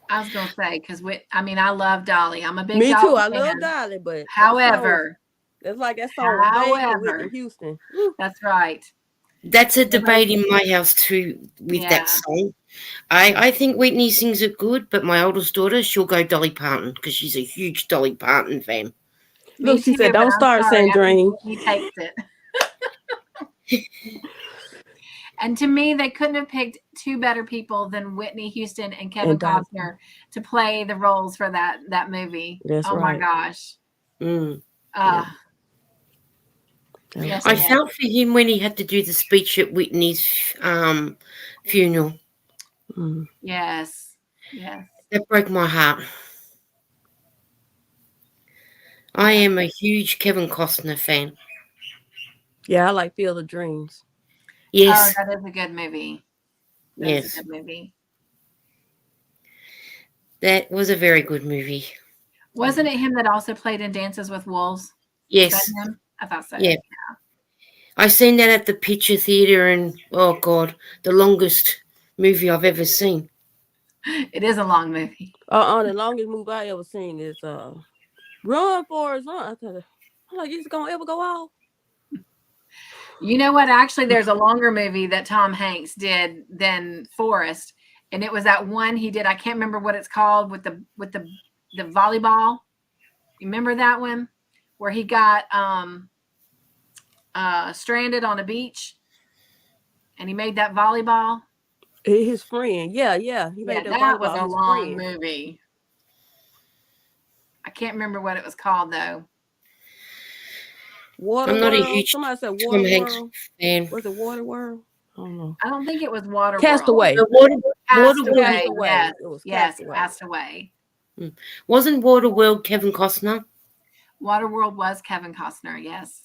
I was gonna say because I love Dolly. I'm a big Me Dolly too. I fan. love Dolly, but However, that's like that song with Ray and Whitney however, Houston. Woo. that's right. That's a Nobody- debate in my house too with Yeah. that song. I think Whitney sings it good, but my oldest daughter, she'll go Dolly Parton because she's a huge Dolly Parton fan. Me Look, she too, said, but "Don't I'm start, sorry, I think Sandrine." Whitney takes it. And to me, they couldn't have picked two better people than Whitney Houston and Kevin And Dolly. Costner to play the roles for that movie. That's oh my right. gosh. Mm. Yes, I yes. felt for him when he had to do the speech at Whitney's funeral. Mm. Yes. Yes. That broke my heart. I am a huge Kevin Costner fan. Yeah, I like Field of Dreams. Yes. Oh, that is a good movie. That is Yes. a good movie. That was a very good movie. Wasn't it him that also played in Dances with Wolves? Is Yes. that him? I thought so. Yeah. I seen that at the Picture Theatre, and oh God, the longest movie I've ever seen. It is a long movie. The longest movie I ever seen is Run Forrest Run. I'm like, is it gonna ever go off? You know what? Actually, there's a longer movie that Tom Hanks did than Forrest, and it was that one he did. I can't remember what it's called with the volleyball. You remember that one where he got stranded on a beach, and he made that volleyball. His friend, yeah. He made that was a his long friend. movie. I can't remember what it was called though. I'm not a huge Somebody said Tom Hanks Waterworld. fan. Was it Waterworld? I don't know. I don't think it was Waterworld. Castaway. Castaway. Castaway. Yes. It was Yes. Castaway. Castaway. Wasn't Waterworld Kevin Costner? Waterworld was Kevin Costner. Yes.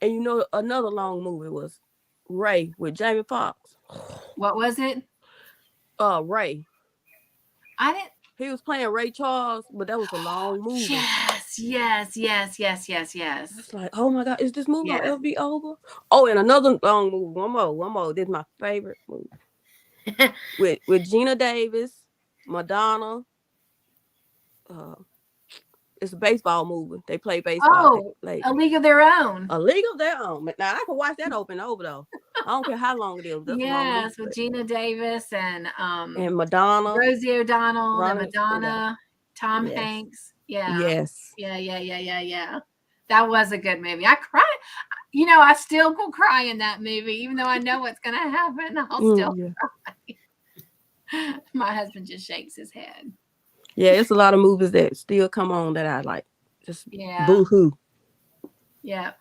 And you know, another long movie was Ray with Jamie Foxx. What was it? Ray. I didn't. He was playing Ray Charles, but that was a long movie. Yes. It's like, oh my God, is this movie gonna Yes. ever be over? Oh, and another long movie. One more. This is my favorite movie. with Gina Davis, Madonna. It's a baseball movie. They play baseball. Oh, A League of Their Own. A League of Their Own. Now I can watch that over and over though. I don't care how long it is. That's Yes, with Gina Davis and Madonna, Rosie O'Donnell, and Madonna, Tom Hanks. Yeah. Yes. Yeah. That was a good movie. I cried. You know, I still will cry in that movie, even though I know what's going to happen. I'll still cry. My husband just shakes his head. Yeah, it's a lot of movies that still come on that I like. Just boo-hoo. Yeah.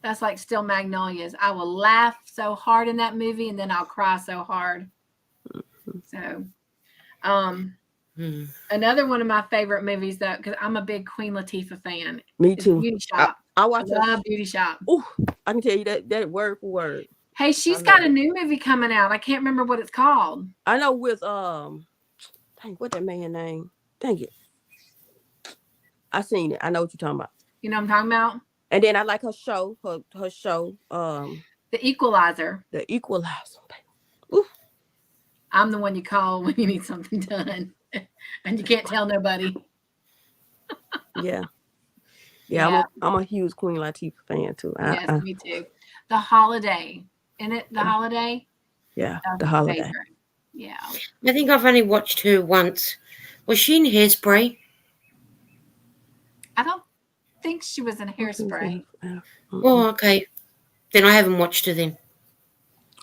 That's like Still Magnolias. I will laugh so hard in that movie and then I'll cry so hard. So, another one of my favorite movies though, because I'm a big Queen Latifah fan. Me too. Beauty Shop. I watch Beauty Shop. Oh, I can tell you that word for word. Hey, she's got a new movie coming out. I can't remember what it's called. I know with dang, what that man name? Dang it. I seen it. I know what you're talking about. You know what I'm talking about? And then I like her show. Her show. The Equalizer. The Equalizer. Ooh. I'm the one you call when you need something done, and you can't tell nobody. Yeah. I'm a huge Queen Latifah fan too. Yes, me too. The Holiday. Isn't it The Holiday? Yeah, The Holiday. Favorite. Yeah. I think I've only watched her once. Was she in Hairspray? I don't think she was in Hairspray. Oh, okay. Then I haven't watched her then.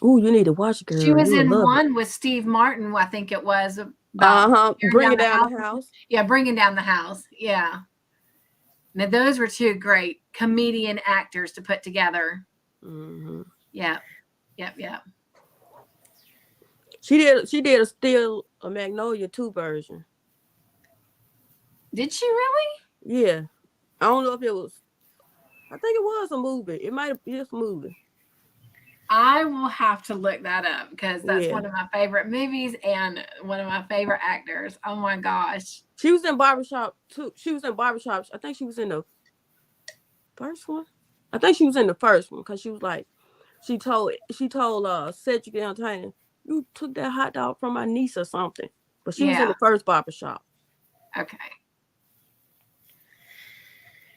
Oh, you need to watch it, girl. She was in one with Steve Martin, I think it was. Bringing down the house. Yeah, Bringing Down the House. Yeah. Now, those were two great comedian actors to put together. Mm-hmm. Yeah. She did a Still a Magnolia 2 version. Did she really? Yeah. I don't know if it was. I think it was a movie. It might have been a movie. I will have to look that up because that's one of my favorite movies and one of my favorite actors. Oh my gosh. She was in Barbershop too. She was in Barbershop. I think she was in the first one. I think she was in the first one because she was like, she told Cedric Entertainer, You took that hot dog from my niece or something. But she was in Yeah. the first barbershop. Okay.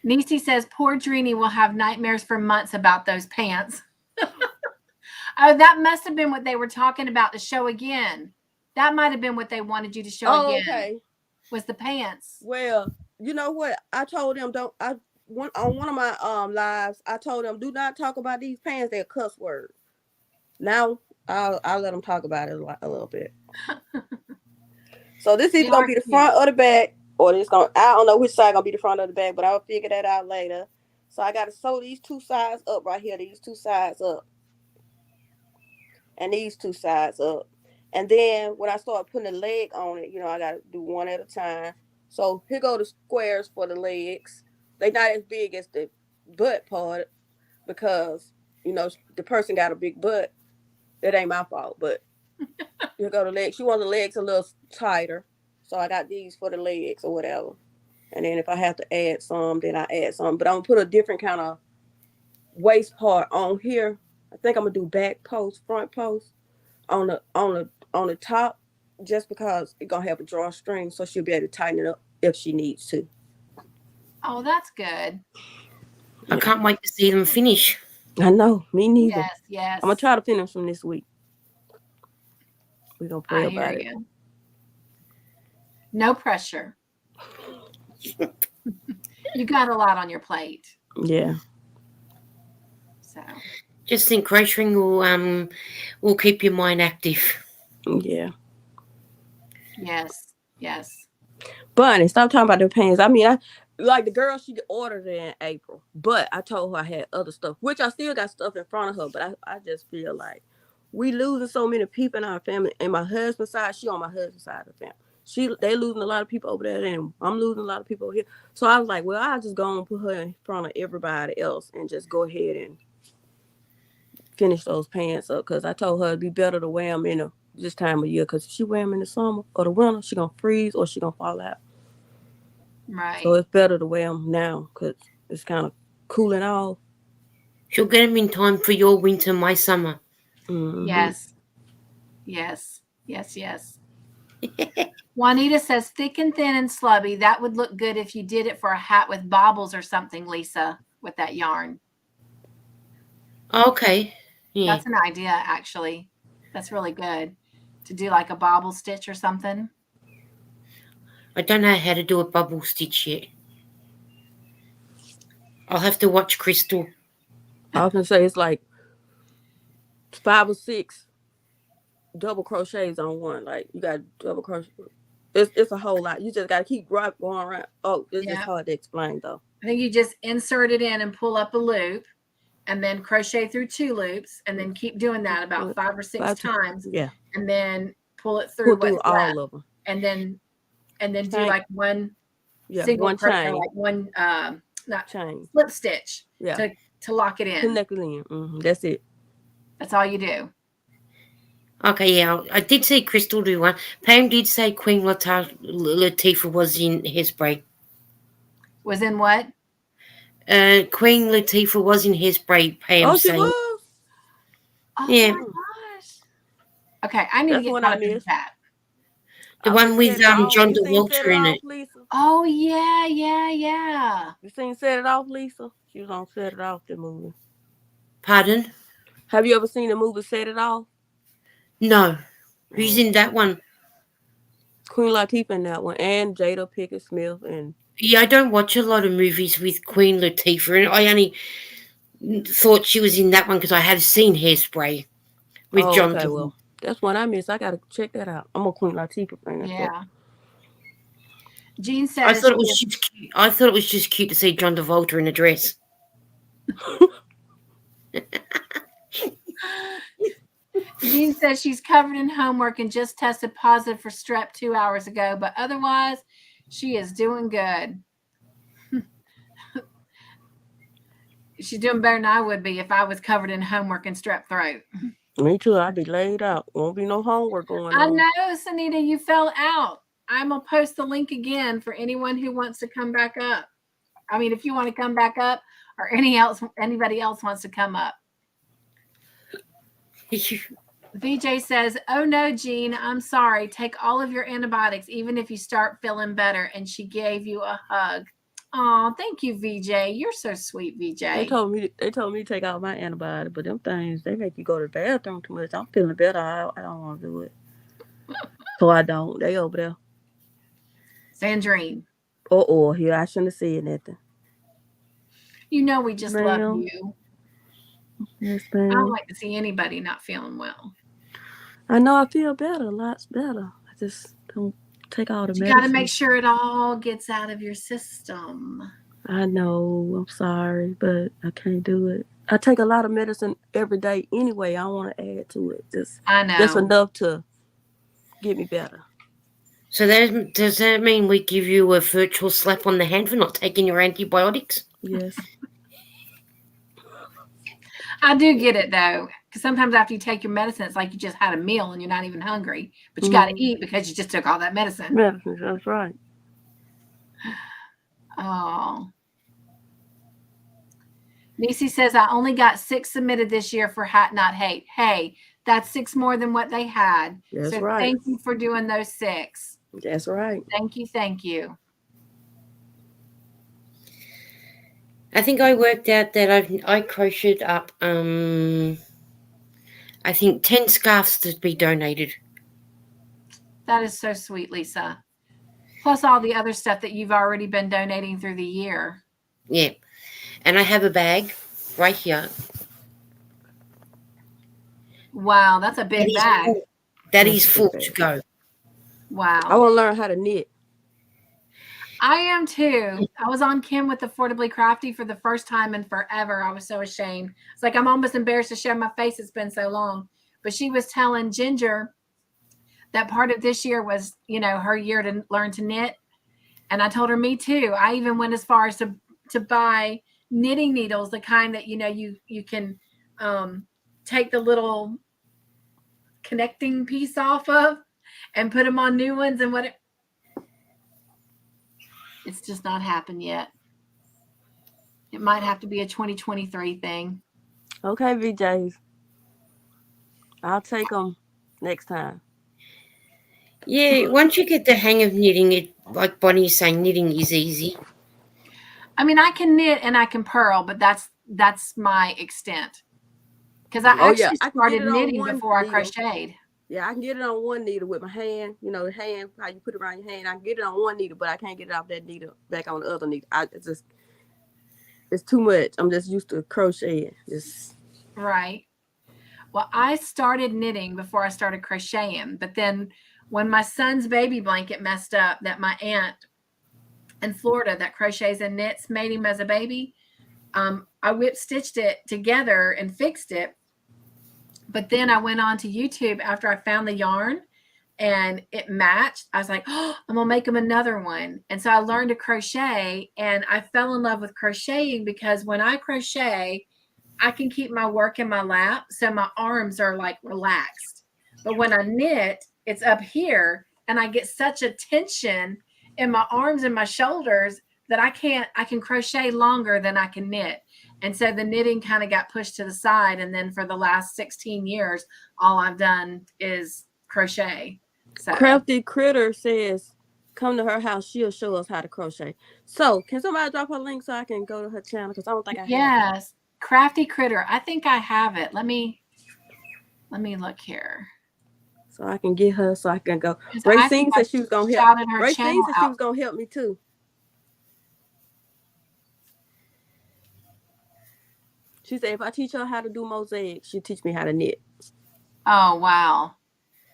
Niecy says poor Drini will have nightmares for months about those pants. Oh, that must have been what they were talking about, the show again. That might have been what they wanted you to show Oh, again. okay. Was the pants. Well, you know what? I told them on one of my lives, I told them do not talk about these pants, they're cuss words. Now I'll let them talk about it a little bit. So this is gonna be the front or the back, or I don't know which side gonna be the front or the back, but I'll figure that out later. So I gotta sew these two sides up right here, these two sides up. And these two sides up. And then when I start putting the leg on it, I gotta do one at a time. So here go the squares for the legs. They're not as big as the butt part because, the person got a big butt. That ain't my fault, but here go the legs. She wants the legs a little tighter. So I got these for the legs or whatever. And then if I have to add some, then I add some. But I'm gonna put a different kind of waist part on here. I think I'm gonna do back post, front post on the top, just because it's gonna have a drawstring, so she'll be able to tighten it up if she needs to. Oh, that's good. I can't wait to see them finish. I know, me neither. Yes. I'm gonna try to finish them this week. We're gonna pray about it. No pressure. You got a lot on your plate. Yeah. So just think crocheting will keep your mind active. Yeah. Yes. Bunny, stop talking about the pants. I mean, like the girl, she ordered it in April, but I told her I had other stuff, which I still got stuff in front of her, but I just feel like we losing so many people in our family. And my husband's side, she on my husband's side of the family. They losing a lot of people over there, and I'm losing a lot of people over here. So I was like, well, I'll just go and put her in front of everybody else and just go ahead and finish those pants up, because I told her it'd be better to wear them in this time of year, because if she wear them in the summer or the winter, she gonna freeze or she gonna fall out. Right. So it's better to wear them now because it's kind of cooling off. She'll get them in time for your winter, my summer. Mm-hmm. Yes. Juanita says thick and thin and slubby. That would look good if you did it for a hat with baubles or something, Lisa, with that yarn. Okay. Yeah. That's an idea, actually. That's really good. To do like a bobble stitch or something. I don't know how to do a bubble stitch yet. I'll have to watch Crystal. I was going to say it's like 5 or 6 double crochets on one. Like you got double crochet. It's a whole lot. You just got to keep going around. Oh, this is hard to explain though. I think you just insert it in and pull up a loop and then crochet through 2 loops and then keep doing that about 5 or 6 times. Yeah. And then pull it through all of them. And then do like one single one chain. like one not chain. Slip stitch. Yeah. To lock it in. Connect it in. Mm-hmm. That's it. That's all you do. Okay, yeah, I did see Crystal do one. Pam did say Queen Latifah was in Hairspray. Was in what? Queen Latifah was in Hairspray, Pam she saying. was? Oh yeah. my gosh. Okay, I need to get caught up in that. The one with John DeWalter in it. Lisa? Oh, yeah. You seen Set It Off, Lisa? She was on Set It Off, the movie. Pardon? Have you ever seen the movie Set It Off? No. Who's in that one? Queen Latifah in that one, and Jada Pinkett Smith. And yeah, I don't watch a lot of movies with Queen Latifah, and I only thought she was in that one because I have seen Hairspray with John DeWalter. Well, that's one I missed. I gotta check that out. I'm a Queen Latifah fan. Yeah. Jean said I thought it was just cute. I thought it was just cute to see John DeWalter in a dress. Jean says she's covered in homework and just tested positive for strep 2 hours ago, but otherwise she is doing good. She's doing better than I would be if I was covered in homework and strep throat. Me too. I'd be laid out. Won't be no homework going on. I know, Sunita, you fell out. I'm going to post the link again for anyone who wants to come back up. I mean, if you want to come back up or anybody else wants to come up. VJ says, "Oh no, Jean, I'm sorry. Take all of your antibiotics, even if you start feeling better." And she gave you a hug. Oh, thank you, VJ. You're so sweet, VJ. They told me to take out my antibiotics, but them things they make you go to the bathroom too much. I'm feeling better. I don't want to do it. So I don't. They over there. Sandrine. Here I shouldn't have said nothing. You know we just love Ma'am. you. Yes, I don't ma'am. like to see anybody not feeling well. I know I feel better, lots better. I just don't take all the You medicine. got to make sure it all gets out of your system. I know. I'm sorry, but I can't do it. I take a lot of medicine every day anyway. I don't want to add to it. I know. Just enough to get me better. So does that mean we give you a virtual slap on the hand for not taking your antibiotics? Yes. I do get it though, because sometimes after you take your medicine, it's like you just had a meal and you're not even hungry, but you got to eat because you just took all that medicine. Medicine, that's right. Oh. Nisi says, "I only got 6 submitted this year for Hat Not Hate." Hey, that's 6 more than what they had. That's so right. Thank you for doing those 6. That's right. Thank you. Thank you. I think I worked out that I crocheted up I think 10 scarves to be donated. That is so sweet, Lisa. Plus all the other stuff that you've already been donating through the year. Yeah. And I have a bag right here. Wow, that's a big bag. That is full to go. Wow. I want to learn how to knit. I am too. I was on Kim with Affordably Crafty for the first time in forever. I was so ashamed. It's like I'm almost embarrassed to show my face. It's been so long. But she was telling Ginger that part of this year was, her year to learn to knit. And I told her, me too. I even went as far as to buy knitting needles, the kind that, you can take the little connecting piece off of and put them on new ones and it's just not happened yet. It might have to be a 2023 thing. Okay, VJs. I'll take them next time. Yeah, once you get the hang of knitting, it like Bonnie's saying, knitting is easy. I mean, I can knit and I can purl, but that's my extent. Because I started knitting before I crocheted. Yeah, I can get it on one needle with my hand. The hand, how you put it around your hand. I can get it on one needle, but I can't get it off that needle back on the other needle. It's too much. I'm just used to crocheting. Right. Well, I started knitting before I started crocheting, but then when my son's baby blanket messed up, that my aunt in Florida that crochets and knits made him as a baby, I whip stitched it together and fixed it. But then I went on to YouTube after I found the yarn and it matched. I was like, oh, I'm going to make him another one. And so I learned to crochet and I fell in love with crocheting because when I crochet, I can keep my work in my lap. So my arms are like relaxed. But when I knit, it's up here and I get such a tension in my arms and my shoulders that I can crochet longer than I can knit. And so the knitting kind of got pushed to the side. And then for the last 16 years, all I've done is crochet. So Crafty Critter says, come to her house. She'll show us how to crochet. So can somebody drop her link so I can go to her channel? Because I don't think I have it. Yes. Crafty Critter. I think I have it. Let me look here. So I can get her so I can go. Racine said she was going to help. Racine said she was going to help me too. She said if I teach her how to do mosaic, she'll teach me how to knit. Oh, wow.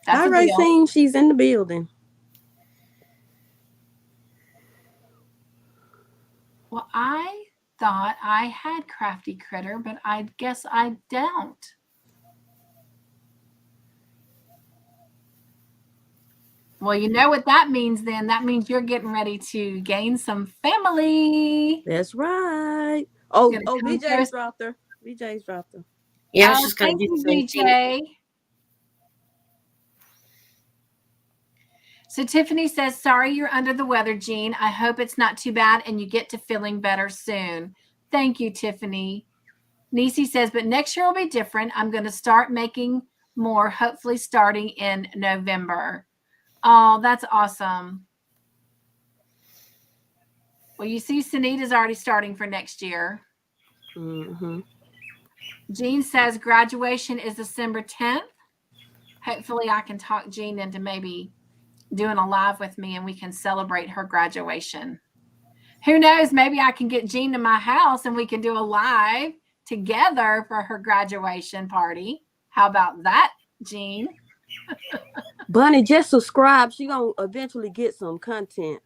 Hi, Racine. She's in the building. Well, I thought I had Crafty Critter, but I guess I don't. Well, you know what that means then. That means you're getting ready to gain some family. That's right. Oh, VJ's dropped her. VJ's dropped her. Yeah, I was just going to do the same VJ. thing. So Tiffany says, sorry you're under the weather, Jean. I hope it's not too bad and you get to feeling better soon. Thank you, Tiffany. Nisi says, but next year will be different. I'm going to start making more, hopefully starting in November. Oh, that's awesome. Well, you see, Sunita's already starting for next year. Mm-hmm. Jean says graduation is December 10th. Hopefully I can talk Jean into maybe doing a live with me and we can celebrate her graduation. Who knows? Maybe I can get Jean to my house and we can do a live together for her graduation party. How about that, Jean? Bunny, just subscribe. She gonna eventually get some content.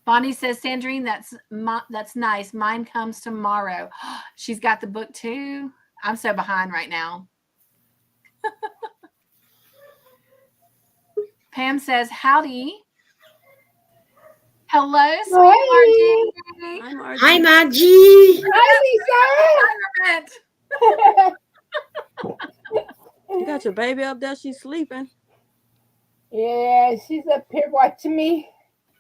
Bonnie says, Sandrine, that's nice. Mine comes tomorrow. She's got the book too. I'm so behind right now. Pam says, howdy. Hello, sweet Margie. Hi, Margie. Hi, Margie. Hi, You got your baby up there? She's sleeping. Yeah, she's up here watching me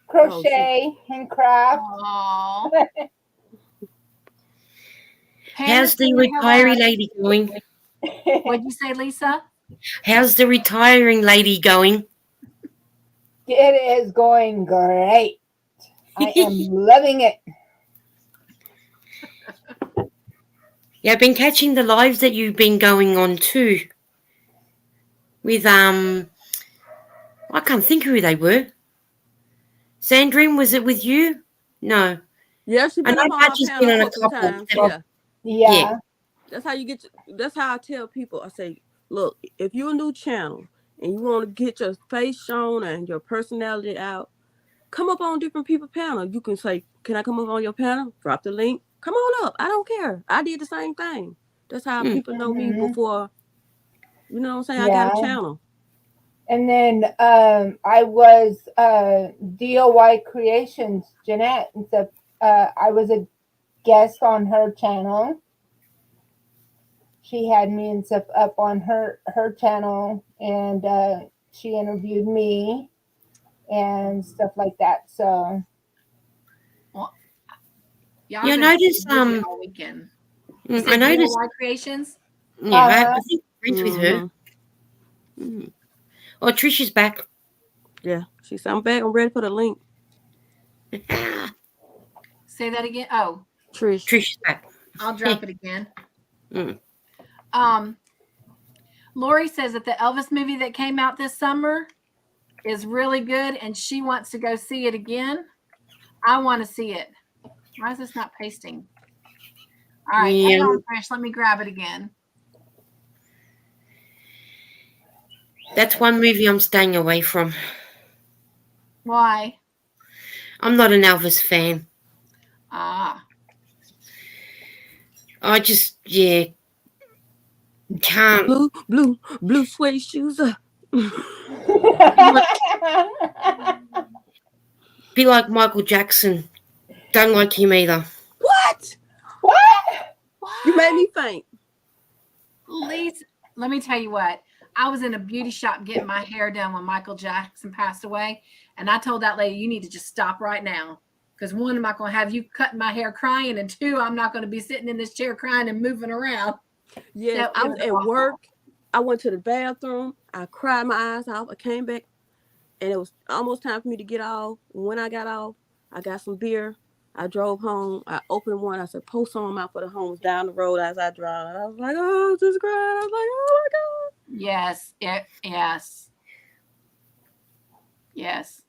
crochet and craft. Aww. How's the retiring lady going? What'd you say, Lisa? How's the retiring lady going? It is going great. I am loving it. Yeah, I've been catching the lives that you've been going on too. With I can't think who they were. Sandrine, was it with you? No. Yeah, she's I been know up on our Patty's panel been a on a couple couple. times. that Yeah. Yeah. That's how you get. That's how I tell people. I say, look, if you're a new channel and you want to get your face shown and your personality out, come up on different people's panel. You can say, "Can I come up on your panel?" Drop the link. Come on up. I don't care. I did the same thing. That's how people know me before. You know what I'm saying? I got a channel. And then I was DIY Creations, Jeanette, and so I was a guest on her channel. She had me and stuff up on her channel, and she interviewed me and stuff like that. So, Well, Yeah, I noticed. all weekend. I noticed. DIY Creations. Yeah, I think I'm friends with her. Oh, Trisha's back. Yeah, she said, "I'm back. I'm ready for the link." Say that again. Oh, Trisha's back. I'll drop it again. Mm. Lori says that the Elvis movie that came out this summer is really good and she wants to go see it again. I want to see it. Why is this not pasting? All right, hang on, Trish. Let me grab it again. That's one movie I'm staying away from. Why? I'm not an Elvis fan. Ah. I just, can't. Blue suede shoes. Be like Michael Jackson. Don't like him either. What? You made me faint. Lisa, let me tell you what. I was in a beauty shop getting my hair done when Michael Jackson passed away. And I told that lady, you need to just stop right now. Because one, I'm not going to have you cutting my hair crying. And two, I'm not going to be sitting in this chair crying and moving around. Yeah, I was at work. I went to the bathroom. I cried my eyes out. I came back. And it was almost time for me to get off. When I got off, I got some beer. I drove home. I opened one. I said, post some out for the homes down the road as I drive. I was like, oh, just crying. I was like, oh my God. Yes. Yes.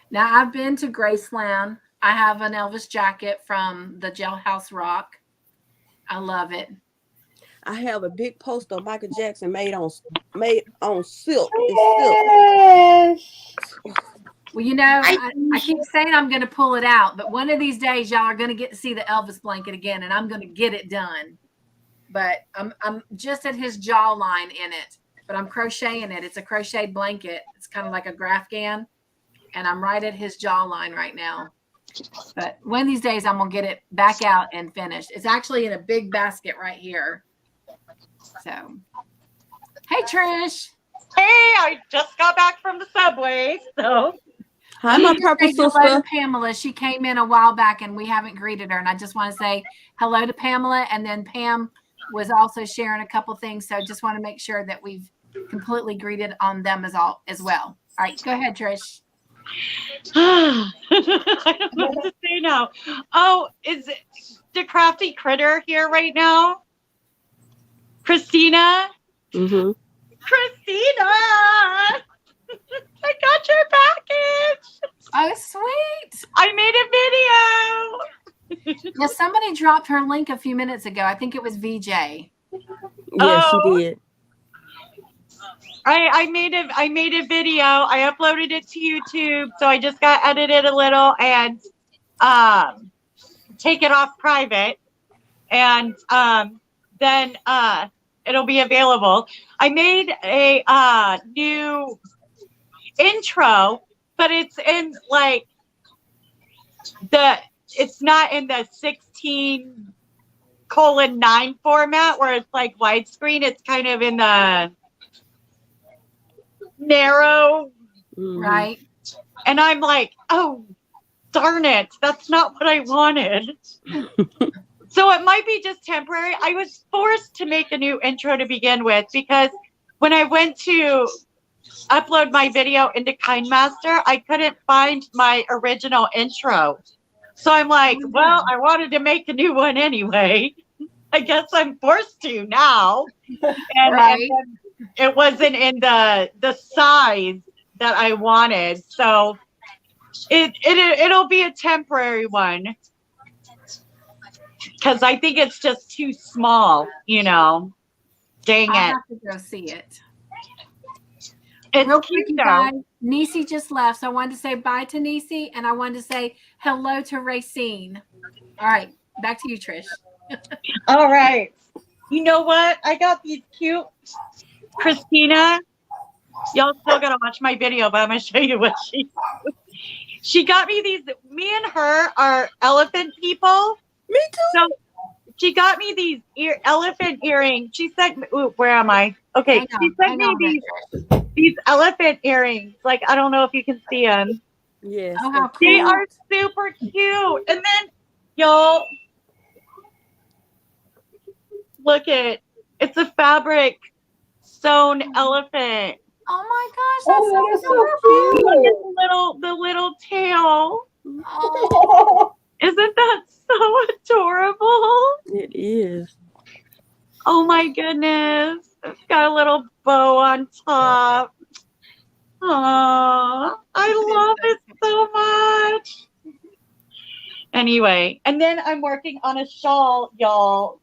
Now, I've been to Graceland. I have an Elvis jacket from the Jailhouse Rock. I love it. I have a big poster of Michael Jackson made on silk. Yes. Well, you know, I keep saying I'm going to pull it out, but one of these days y'all are going to get to see the Elvis blanket again, and I'm going to get it done. But I'm just at his jawline in it, but I'm crocheting it. It's a crocheted blanket. It's kind of like a Grafghan, and I'm right at his jawline right now. But one of these days I'm going to get it back out and finished. It's actually in a big basket right here. So, hey, Trish. Hey, I just got back from the subway, so. Hi, We my need to purple say hello to sister. Pamela. She came in a while back and we haven't greeted her. And I just want to say hello to Pamela. And then Pam was also sharing a couple things. So just want to make sure that we've completely greeted on them as well. All right, go ahead, Trish. I don't know what to say now. Oh, is it the crafty critter here right now? Christina? Mm-hmm. Christina! I got your package. Oh, sweet. I made a video. Yeah, somebody dropped her link a few minutes ago. I think it was VJ. Yes, she Oh. did. I made a video. I uploaded it to YouTube, so I just got edited a little and take it off private, and then it'll be available. I made a new intro, but it's in like it's not in the 16:9 format where it's like widescreen. It's kind of in the narrow, Right. and I'm like, oh darn it, that's not what I wanted. So it might be just temporary. I was forced to make a new intro to begin with because when I went to upload my video into KindMaster, I couldn't find my original intro. So I'm like, well, I wanted to make a new one anyway. I guess I'm forced to now. And, Right. and it wasn't in the size that I wanted. So it'll be a temporary one. Because I think it's just too small, you know. Dang I'll it. have to go see it. It's Real cute, quick, you though. guys, Nisi just left, so I wanted to say bye to Nisi, and I wanted to say hello to Racine. All right, back to you, Trish. All right. You know what? I got these cute Christina. Y'all still gotta watch my video, but I'm gonna show you what she got me these. Me and her are elephant people. Me too. So she got me these elephant earrings. She sent. Ooh, where am I? Okay, Hang on, she sent hang me on, these elephant earrings. Like, I don't know if you can see them. Yes. Oh, how They cool. are super cute. And then, y'all, look it's a fabric sewn elephant. Oh my gosh, that's Oh, that is so so adorable. cute. The little tail. Oh, Isn't that so adorable? It is. Oh my goodness. It's got a little bow on top. Aww, I love it so much. Anyway, and then I'm working on a shawl, y'all.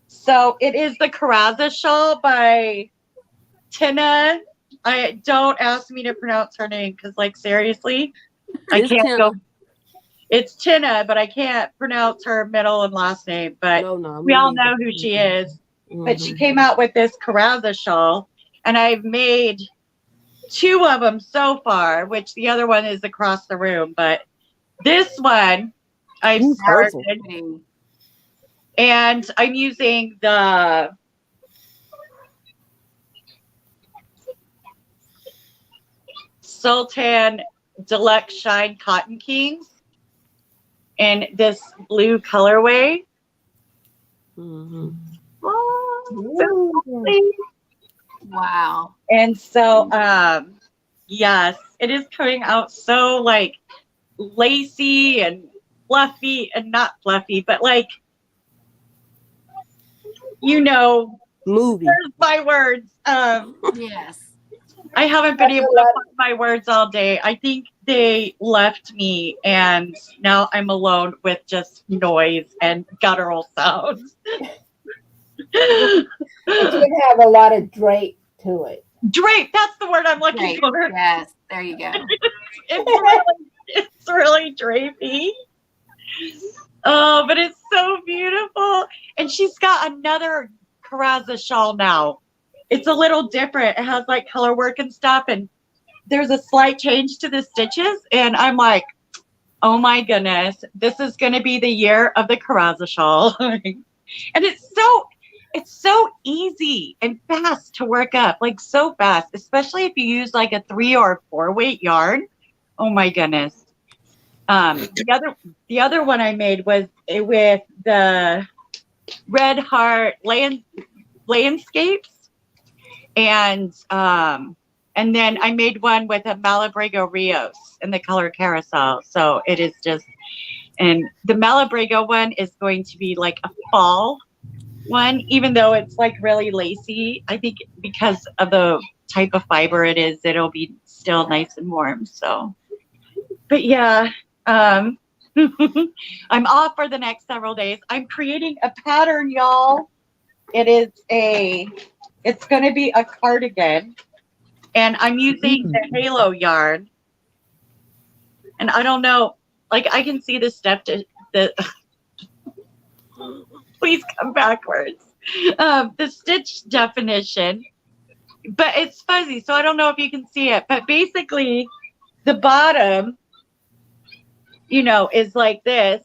So it is the Karaza shawl by Tina. Don't ask me to pronounce her name because, like, seriously, I It's can't Tina. go. It's Tina, but I can't pronounce her middle and last name. But No, we all know who she is. But she came out with this Karaza shawl, and I've made 2 of them so far, which the other one is across the room. But this one I've Ooh, started, purple. and I'm using the Sultan Deluxe Shine Cotton Kings in this blue colorway. Mm-hmm. Oh, so Ooh. lovely. wow. And so, yes, it is coming out so like lacy and fluffy, and not fluffy, but like, you know, Movie. there's my words. Yes. I haven't been That's able a to lot. find my words all day. I think they left me, and now I'm alone with just noise and guttural sounds. It should have a lot of drape to it. Drape, that's the word I'm looking Great. for. Yes, there you go. It's really drapey. Oh, but it's so beautiful. And she's got another Karaza shawl now. It's a little different. It has like color work and stuff, and there's a slight change to the stitches. And I'm like, oh my goodness, this is going to be the year of the Karaza shawl. And it's so easy and fast to work up, like so fast, especially if you use like a 3 or 4 weight yarn Oh my goodness. The other one I made was with the Red Heart landscapes, and then I made one with a Malabrigo Rios in the color Carousel. So it is just, and the Malabrigo one is going to be like a fall one, even though it's like really lacy. I think because of the type of fiber it is, it'll be still nice and warm. So, but yeah, I'm off for the next several days. I'm creating a pattern, y'all. It's going to be a cardigan, and I'm using the halo yarn. And I don't know, like I can see the step to the. Please come backwards. The stitch definition, but it's fuzzy, so I don't know if you can see it. But basically, the bottom, is like this,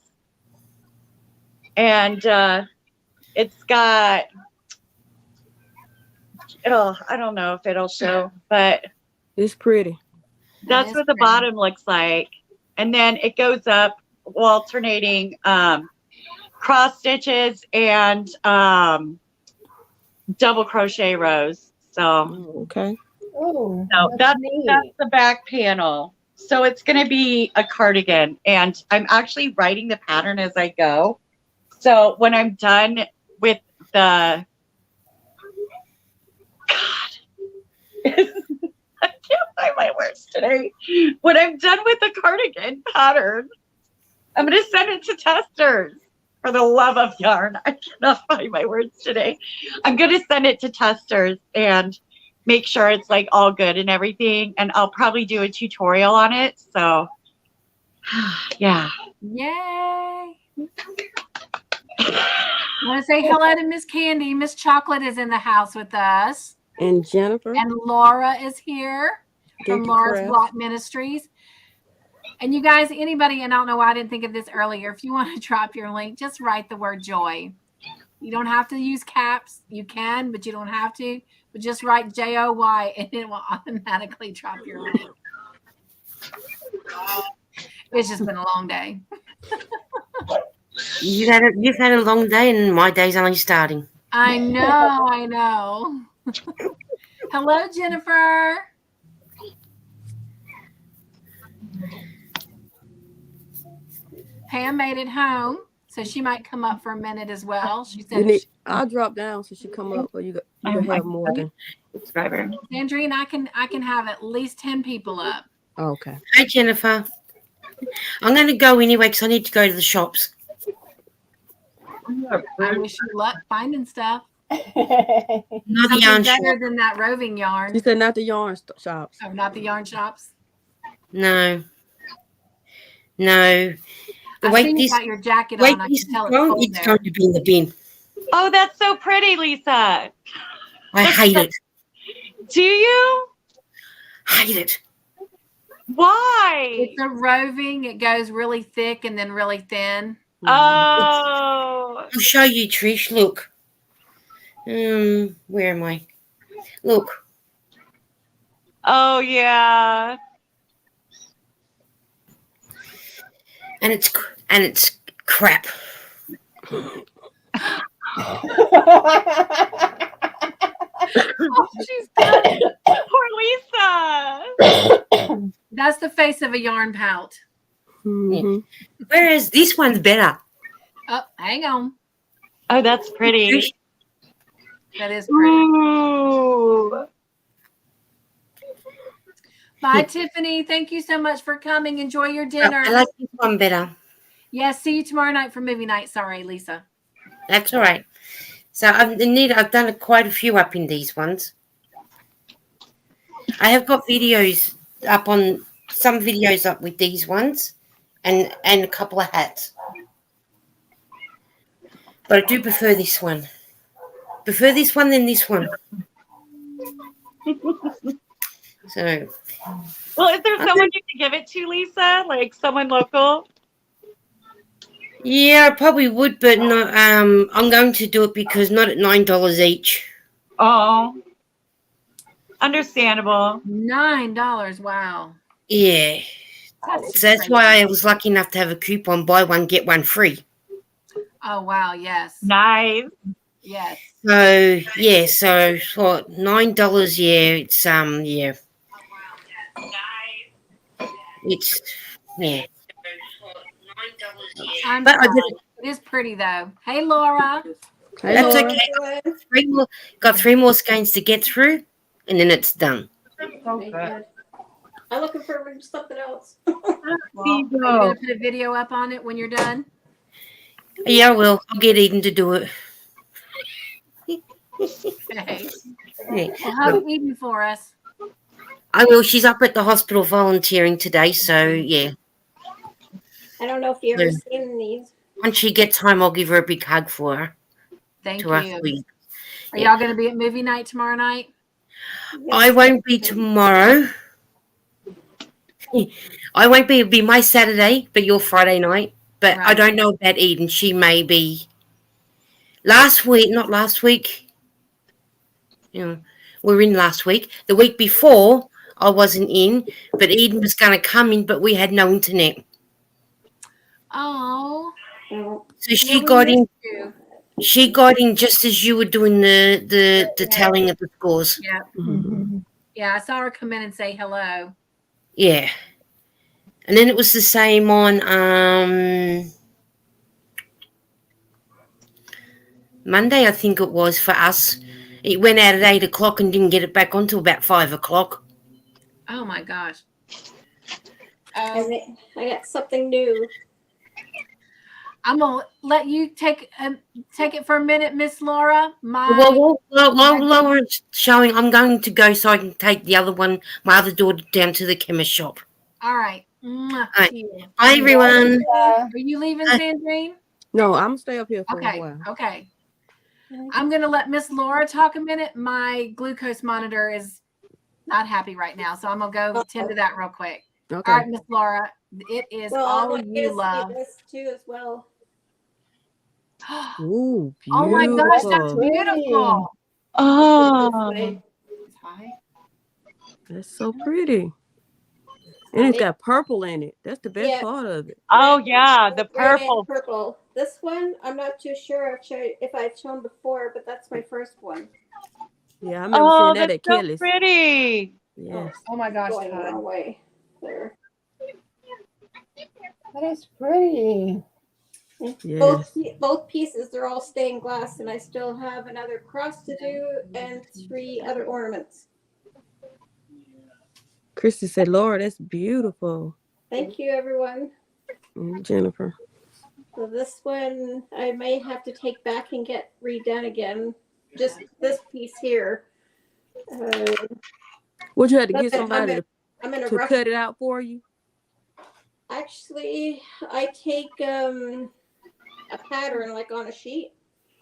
and it's got. I don't know if it'll show, but It's pretty. that's what the bottom looks like, and then it goes up alternating. Cross stitches and double crochet rows. So Okay. Oh, so that's neat. the back panel. So it's going to be a cardigan, and I'm actually writing the pattern as I go. So when I'm done with the I can't find my words today. When I'm done with the cardigan pattern, I'm going to send it to testers. For the love of yarn, I cannot find my words today. I'm going to send it to testers and make sure it's like all good and everything. And I'll probably do a tutorial on it. So, yeah. Yay. I want to say hello to Miss Candy. Miss Chocolate is in the house with us. And Jennifer. And Laura is here from Laura's Block Ministries. And you guys, anybody, and I don't know why I didn't think of this earlier, if you want to drop your link, just write the word joy. You don't have to use caps. You can, but you don't have to. But just write JOY and it will automatically drop your link. It's just been a long day. You've had a long day, and my day's only starting. I know. Hello, Jennifer. Pam made it home, so she might come up for a minute as well. She said, "I'll drop down so she come up, or you can have more than." Sandrine, I can have at least 10 people up. Okay. Hi, Jennifer. I'm going to go anyway because I need to go to the shops. I wish you luck finding stuff. Not the yarn better shop. than that roving yarn. You said not the yarn shops. Oh, not the yarn shops. No. Wait, you got your jacket on. I can tell it's going to be in the bin. Oh, that's so pretty, Lisa. I hate it. Do you? Hate it. Why? It's a roving. It goes really thick and then really thin. Oh. I'll show you, Trish. Look. Where am I? Look. Oh, yeah. And it's crap. Oh, she's good. Poor Lisa. That's the face of a yarn pout. Mm-hmm. Whereas this one's better. Oh, hang on. Oh, that's pretty. That is pretty. Ooh. Bye, Tiffany. Thank you so much for coming. Enjoy your dinner. I like this one better. Yes, see you tomorrow night for movie night. Sorry, Lisa. That's all right. So I've done quite a few up in these ones. I have got videos up on some videos up with these ones and a couple of hats. But I do prefer this one. Prefer this one than this one. So. Well, is there someone you can give it to, Lisa? Like someone local? Yeah, I probably would, but no. I'm going to do it because not at $9 each. Oh, understandable. $9. Wow. Yeah, So that's why I was lucky enough to have a coupon, buy one, get one free. Oh wow, yes. Nice. Yes. So yeah, so what, $9, yeah, it's yeah. It's yeah. I'm But I sorry. did It is pretty though. Hey Laura. Hey, that's Laura. okay. Got three more skeins to get through and then it's done. Okay. I'm looking forward to something else. Well, are you gonna put a video up on it when you're done? Yeah, well, I'll get Eden to do it. Okay. Yeah. Well, hug Eden for us. I will. She's up at the hospital volunteering today, so yeah. I don't know if you ever seen these. Once she gets home, I'll give her a big hug for her. Thank To you. us. Are y'all gonna be at movie night tomorrow night? I won't be tomorrow. I won't be. It'll be my Saturday, but your Friday night. But I Right. don't know about Eden. She may be. Not last week. You know, we're in last week. The week before, I wasn't in, but Eden was going to come in, but we had no internet. Oh. No. So she Yeah, we got in. missed you. She got in just as you were doing the telling of the scores. Yeah. Mm-hmm. Yeah, I saw her come in and say hello. Yeah. And then it was the same on Monday, I think it was, for us. It went out at 8 o'clock and didn't get it back on until about 5 o'clock. Oh my gosh. I got something new. I'm gonna let you take it for a minute, Miss Laura. While Laura's showing, I'm going to go so I can take the other one, my other daughter, down to the chemist shop. All right. Mwah, right. to you. Bye, everyone. Are you leaving, Sandrine? No, I'm gonna stay up here for a Okay. while. Okay. I'm gonna let Miss Laura talk a minute. My glucose monitor is not happy right now, so I'm gonna go tend to that real quick. Okay. All right, Miss Laura. It is Well, I all want you love. this too as well. Ooh, beautiful. Oh my gosh, that's beautiful. Oh. Hi. That's so pretty. And it's got purple in it. That's the best part of it. Oh yeah, the Red and purple. purple. This one, I'm not too sure if I've shown before, but that's my first one. Yeah, I remember Oh, seeing that that's at so Kelly's. pretty. Yes. Oh my gosh, Going the Todd. wrong way. There. That is pretty. Yes. Both pieces, they're all stained glass, and I still have another cross to do and 3 other ornaments. Christy said, Laura, that's beautiful. Thank you, everyone. And Jennifer. So this one I may have to take back and get redone again. Just this piece here. Would you have to get somebody I'm in a to rush. cut it out for you? Actually, I take a pattern like on a sheet.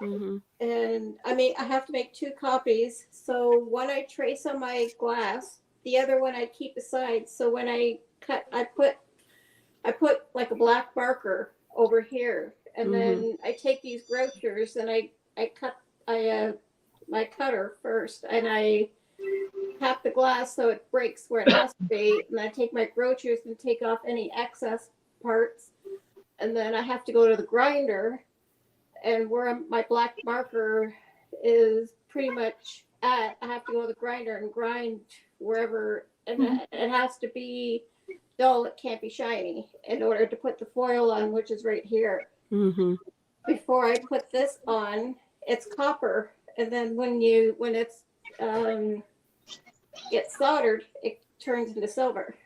Mm-hmm. And I have to make 2 copies. So one I trace on my glass, the other one I keep aside. So when I cut, I put like a black marker over here, and then I take these brochures and I cut my cutter first, and I tap the glass so it breaks where it has to be, and I take my brochures and take off any excess parts, and then I have to go to the grinder. And where my black marker is pretty much at, I have to go to the grinder and grind wherever, and it has to be dull. It can't be shiny in order to put the foil on, which is right here. Mm-hmm. Before I put this on, it's copper, and then when it's gets soldered, it turns into silver.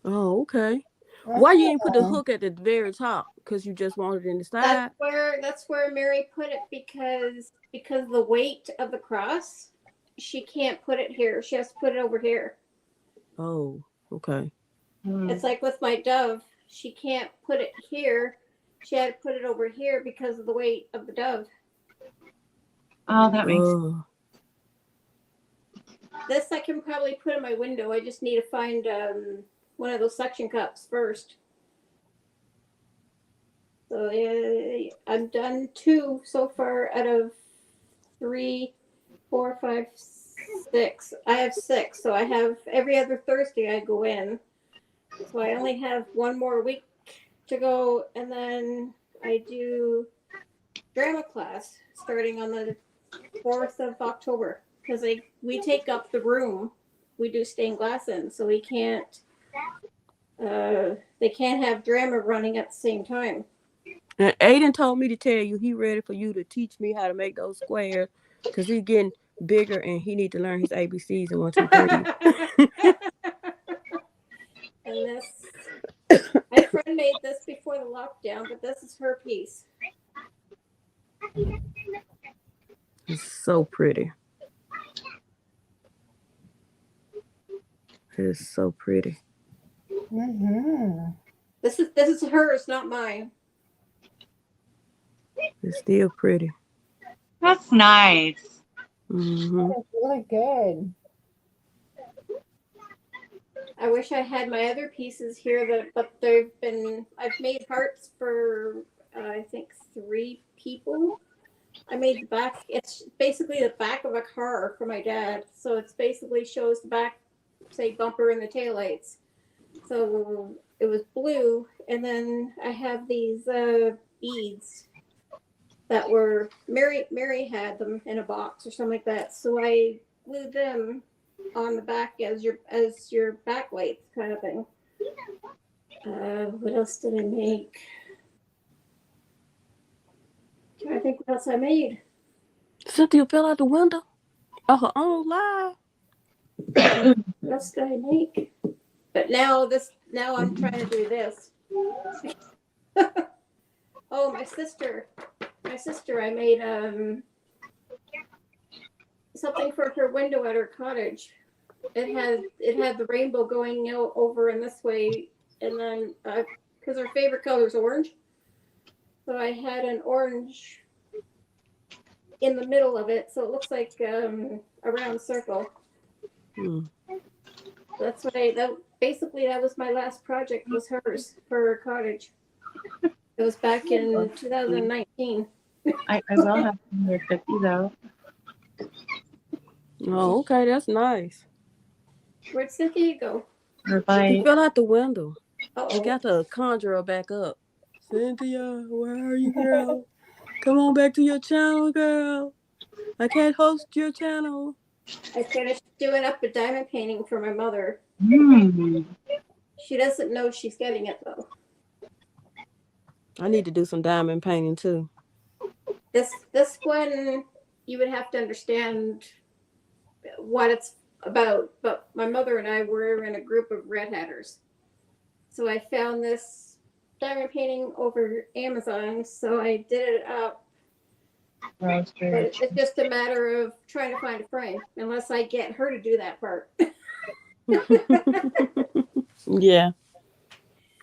Oh, okay. Why you didn't put the hook at the very top? Because you just wanted it in the side? That's where Mary put it because the weight of the cross, she can't put it here. She has to put it over here. Oh, okay. It's like with my dove, she can't put it here. She had to put it over here because of the weight of the dove. Oh, that makes sense. This I can probably put in my window. I just need to find one of those suction cups first. So yeah, I've done 2 so far out of 3, 4, 5, 6. I have 6. So I have every other Thursday I go in So I only have one more week to go, and then I do drama class starting on the 4th of October because we take up the room. We do stained glass in, so we can't. They can't have drama running at the same time. And Aiden told me to tell you he ready for you to teach me how to make those squares because he's getting bigger and he need to learn his ABCs and 1, 2, 3. And this, my friend made this before the lockdown, but this is her piece. It's so pretty. It's so pretty. Mm-hmm. This is hers, not mine. It's still pretty. That's nice. Mm-hmm. It's really good. I wish I had my other pieces here, but I've made hearts for I think 3 people. I made the back. It's basically the back of a car for my dad. So it's basically shows the back, say, bumper and the taillights. So it was blue, and then I have these beads that were Mary had them in a box or something like that. So I glued them on the back as your back lights kind of thing. What else did I make? I think what else I made. Cynthia fell out the window of her own live. What else did I make? But now I'm trying to do this. Oh, my sister, I made something for her window at her cottage. It had the rainbow going out over in this way, and then because her favorite color is orange, so I had an orange in the middle of it, so it looks like a round circle. That's what basically that was my last project, was hers for her cottage. It was back in 2019. I will have some more cookies though. Oh, okay, that's nice. Where'd Cynthia go? She fell out the window. Uh-oh. You got to conjure her back up. Cynthia, where are you, girl? Come on back to your channel, girl. I can't host your channel. I finished doing up a diamond painting for my mother. She doesn't know she's getting it though. I need to do some diamond painting too. This one, you would have to understand what it's about, but my mother and I were in a group of red hatters. So I found this diamond painting over Amazon, so I did it up. But it's just a matter of trying to find a frame, unless I get her to do that part. Yeah.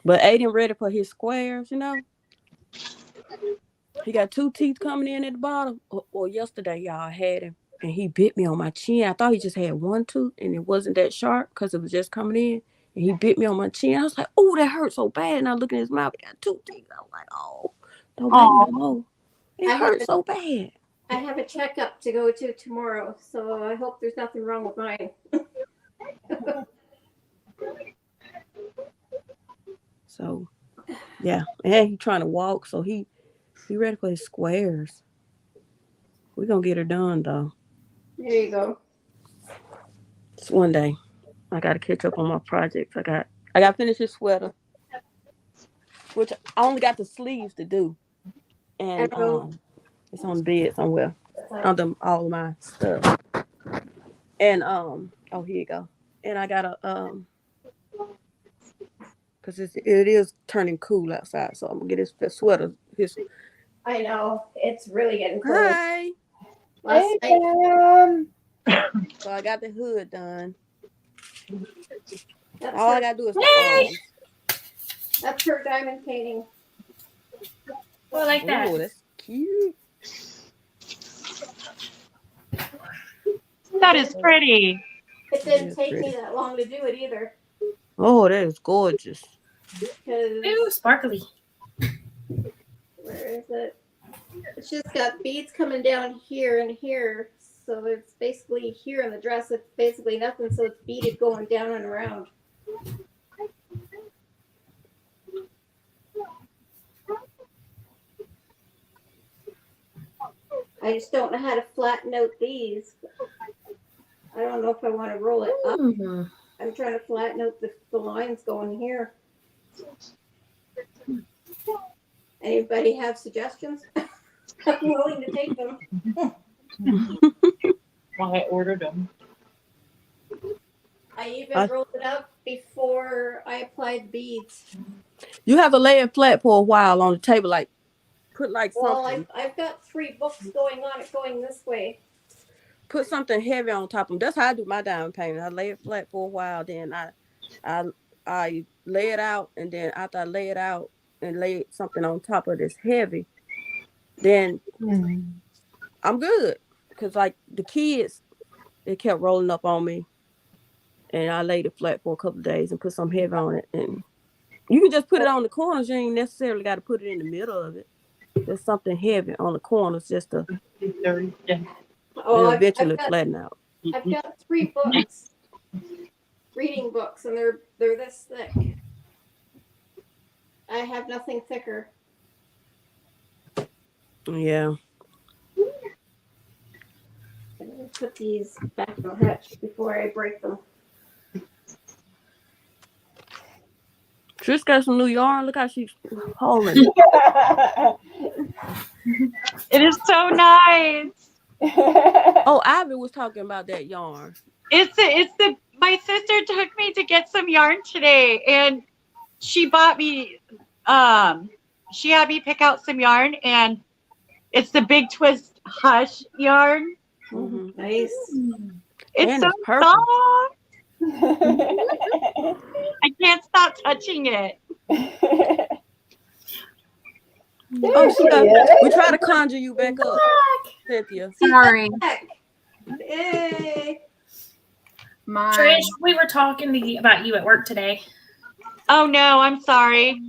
But Aiden ready for his squares, you know. He got 2 teeth coming in at the bottom. Well, yesterday, y'all had him, and he bit me on my chin. I thought he just had 1 tooth, and it wasn't that sharp because it was just coming in. And he bit me on my chin. I was like, oh, that hurt so bad. And I looked in his mouth, he got 2 teeth. I was like, oh, don't bite me no more. It hurt so bad. I have a checkup to go to tomorrow, so I hope there's nothing wrong with mine. So, yeah. And he trying to walk, so he ready for his squares. We're going to get her done, though. There you go. It's one day. I got to catch up on my projects. I got to finish his sweater, which I only got the sleeves to do. And it's on the bed somewhere under all my stuff. And, oh, here you go. And I got to, because it is turning cool outside, so I'm going to get his sweater. I know. It's really getting cold. Hi. Last night, So I got the hood done. that's All I her, got to do is the arms. that's her diamond painting. I like that. Oh, that's cute. That is pretty. It didn't take me that long to do it either. Oh, that is gorgeous. Ooh, sparkly. Where is it? It's just got beads coming down here and here. So it's basically here in the dress. It's basically nothing. So it's beaded going down and around. I just don't know how to flatten out these. I don't know if I want to roll it up. Hmm. I'm trying to flatten out the lines going here. Anybody have suggestions? I'm willing to take them. I ordered them. I even rolled it up before I applied beads. You have to lay it flat for a while on the table, like put like Well, something. I've got 3 books going on it going this way. Put something heavy on top of them. That's how I do my diamond painting. I lay it flat for a while, then I lay it out, and then after I lay it out and lay something on top of this heavy, then I'm good. Cause like the kids, they kept rolling up on me, and I laid it flat for a couple of days and put some heavy on it. And you can just put it on the corners. You ain't necessarily got to put it in the middle of it. There's something heavy on the corners just to eventually flatten out. I've got 3 books, reading books, and they're this thick. I have nothing thicker. Yeah. I'm gonna put these back in the hutch before I break them. Trish got some new yarn. Look how she's holding it. It is so nice. Oh, Ivy was talking about that yarn. My sister took me to get some yarn today, and she bought me, she had me pick out some yarn, and it's the Big Twist Hush yarn. Mm-hmm. Nice. It's so purple. soft. I can't stop touching it. We try to conjure you back up, Cynthia. Sorry. Hey. Trish, we were talking about you at work today. Oh no, I'm sorry.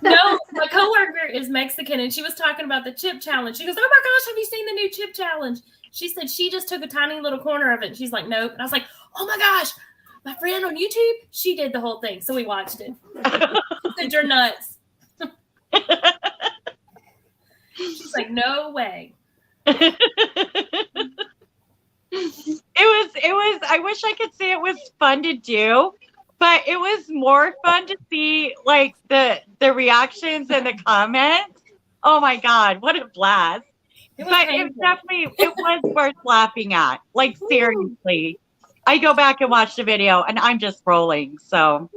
No, my coworker is Mexican, and she was talking about the chip challenge. She goes, "Oh my gosh, have you seen the new chip challenge?" She said she just took a tiny little corner of it. And she's like, "Nope." And I was like, "Oh my gosh, my friend on YouTube, she did the whole thing." So we watched it. She said, "You're nuts." She's like, "No way." It was I wish I could say it was fun to do, but it was more fun to see like the reactions and the comments. Oh my god, what a blast. It was worth laughing at. Like seriously. I go back and watch the video and I'm just rolling. So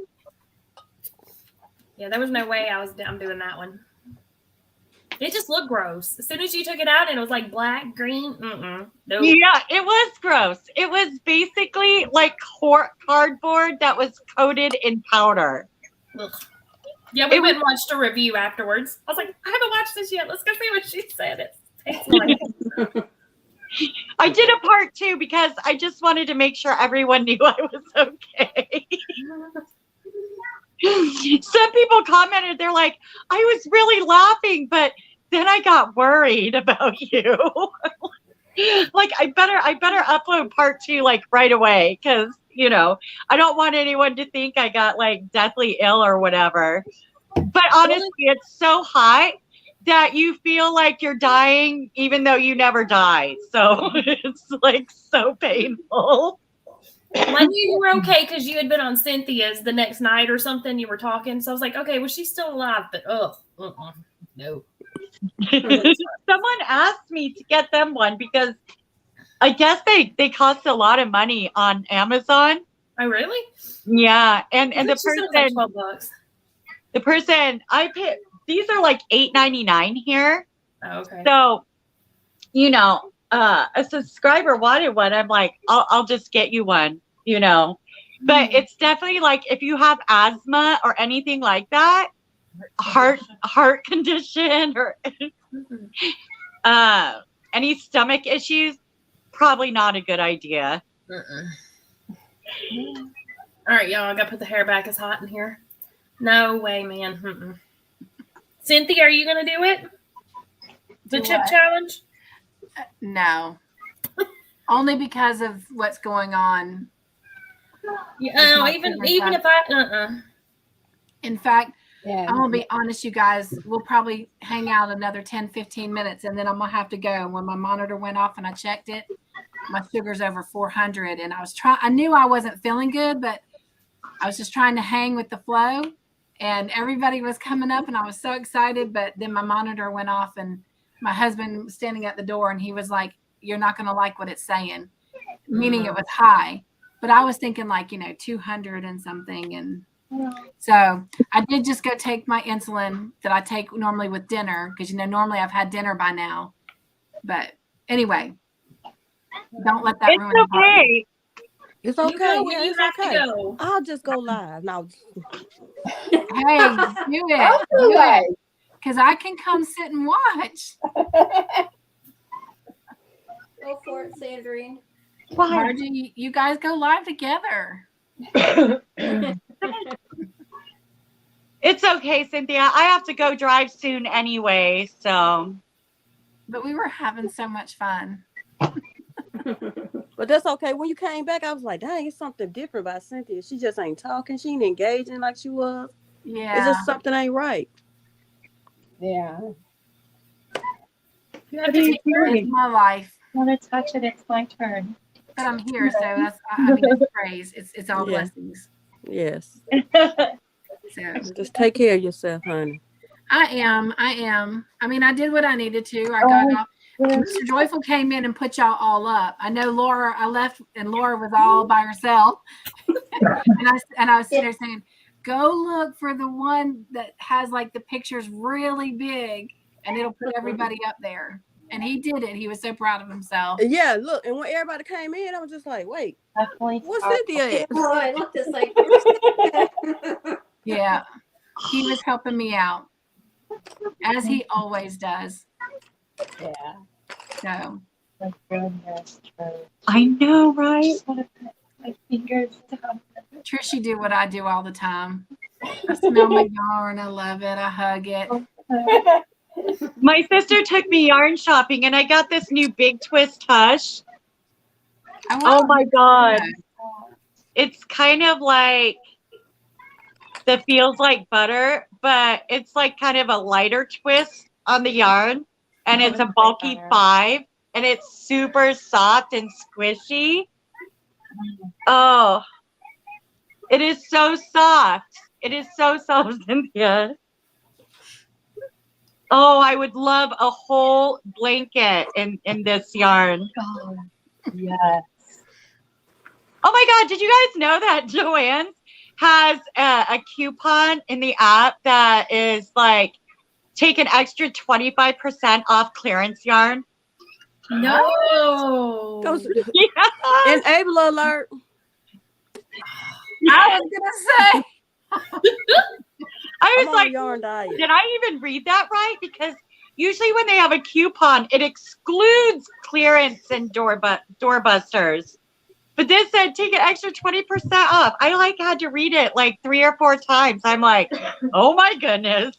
yeah, there was no way I'm doing that one. It just looked gross. As soon as you took it out and it was like black, green, nope. Yeah, it was gross. It was basically like cardboard that was coated in powder. Ugh. Yeah, we went and watched a review afterwards. I was like, I haven't watched this yet. Let's go see what she said. It tastes like. I did a part 2 because I just wanted to make sure everyone knew I was okay. Some people commented, they're like, I was really laughing, but then I got worried about you. Like, I better upload part 2 like right away because, you know, I don't want anyone to think I got like deathly ill or whatever. But honestly, it's so hot that you feel like you're dying even though you never die. So it's like so painful. Well, I knew you were okay because you had been on Cynthia's the next night or something. You were talking. So I was like, okay, well, she's still alive, but no. Someone asked me to get them one because I guess they cost a lot of money on Amazon. Oh, really? Yeah. And the person like $12. The person I picked, these are like $8.99 here. Oh, okay. So, you know, a subscriber wanted one. I'm like, I'll just get you one, you know. But it's definitely like if you have asthma or anything like that, heart condition or any stomach issues, probably not a good idea. All right, y'all, I gotta put the hair back. It's hot in here. No way, man. Cynthia, are you gonna do it? The chip challenge? No. Only because of what's going on. Yeah, even if I In fact, Yeah. I'm gonna be honest, you guys. We'll probably hang out another 10, 15 minutes, and then I'm gonna have to go. And when my monitor went off and I checked it, my sugar's over 400. And I knew I wasn't feeling good, but I was just trying to hang with the flow. And everybody was coming up, and I was so excited. But then my monitor went off, and my husband was standing at the door, and he was like, "You're not gonna like what it's saying," meaning it was high. But I was thinking 200 and something. And so I did just go take my insulin that I take normally with dinner, because normally I've had dinner by now. But anyway, don't let that ruin It's the party. okay. It's You okay. go when Yeah, you it's have okay. to go. I'll just go live. No, Hey, do it. I'll do Do that. it. Because I can come sit and watch. Go for it, Sandrine. Why? Margie, you guys go live together. It's okay, Cynthia. I have to go drive soon anyway, so. But we were having so much fun. but that's okay. When you came back, I was like, dang, it's something different about Cynthia. She just ain't talking. She ain't engaging like she was. Yeah. It's just something ain't right. Yeah. You have to take care of It's my life. Want to touch it? It's my turn. But I'm here, so that's, I mean, it's praise. It's all Yeah. blessings. Yes. So Just take care of yourself, honey. I am. I mean, I did what I needed to. I got off. Mr. Joyful came in and put y'all all up. I know Laura, I left and Laura was all by herself. and I was sitting there saying, go look for the one that has the pictures really big, and it'll put everybody up there. And he did it. He was so proud of himself. Yeah, look, and when everybody came in, I was just like, wait, what's Cynthia at? Oh, I looked just like. Yeah. He was helping me out, as he always does. Yeah. So I know, right? My fingers down. Trishy do what I do all the time. I smell my yarn. I love it. I hug it. My sister took me yarn shopping, and I got this new Big Twist Hush. Oh my God. It's kind of like that feels like butter, but it's kind of a lighter twist on the yarn, and it's a bulky 5, and it's super soft and squishy. Oh, it is so soft. It is so soft, Cynthia. Oh, I would love a whole blanket in this yarn. Oh, yes. Oh my God, did you guys know that Joann's has a coupon in the app that is take an extra 25% off clearance yarn? No. Yeah. Enabler alert. I was gonna say. I I'm was on a like, yarn diet. did I even read that right? Because usually when they have a coupon, it excludes clearance and doorbusters. But this said take an extra 20% off. I had to read it 3 or 4 times. I'm like, oh my goodness.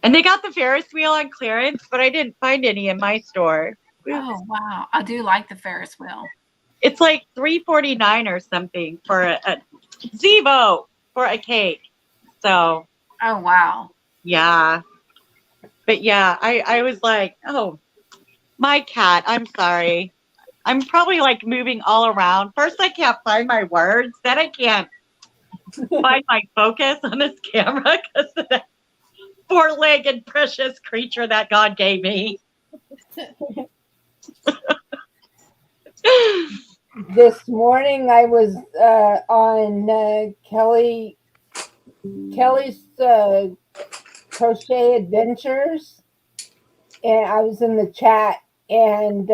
And they got the Ferris wheel on clearance, but I didn't find any in my store. Oh wow, I do like the Ferris wheel. It's $3.49 or something for a Zevo for a cake. So Oh wow. yeah. But yeah, I was like, oh, my cat, I'm sorry. I'm probably moving all around. First I can't find my words, then I can't find my focus on this camera because of that 4-legged precious creature that God gave me. This morning I was on Kelly's Crochet Adventures, and I was in the chat, and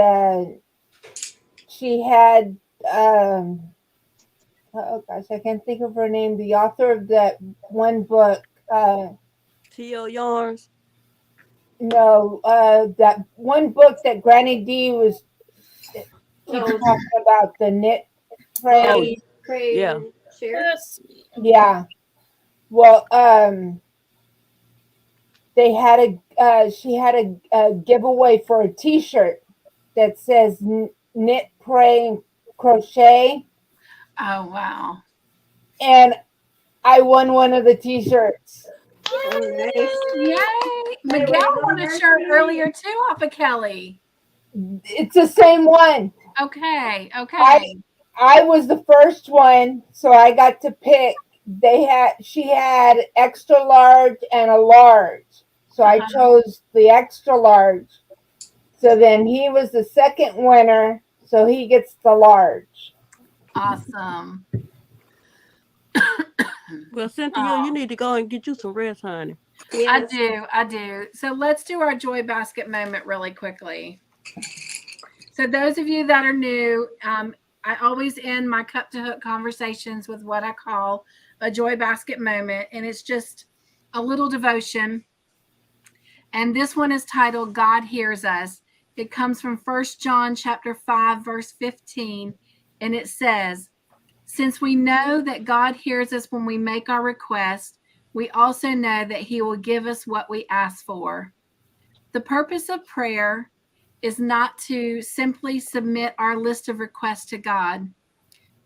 she had oh gosh, I can't think of her name. The author of that one book. Teal yarns. No, that one book that Granny D was talking about, the knit pray. Pray Yeah. and share. Yes. Yeah. Well, they had she had a giveaway for a T-shirt that says knit, pray, and crochet. Oh wow. And I won one of the t-shirts. Oh, nice. Yay! By the way, Miguel little won a Mercury- shirt earlier too off of Kelly. It's the same one. Okay, okay. I was the first one, so I got to pick. She had extra large and a large. So I chose the extra large. So then he was the second winner, so he gets the large. Awesome. Well, Cynthia, you need to go and get you some rest, honey. I do. So let's do our joy basket moment really quickly. So those of you that are new, I always end my Cup2Hook conversations with what I call a joy basket moment, and it's just a little devotion. And this one is titled God Hears Us. It comes from 1 John chapter 5, verse 15, and it says, since we know that God hears us when we make our request, we also know that he will give us what we ask for. The purpose of prayer is not to simply submit our list of requests to God.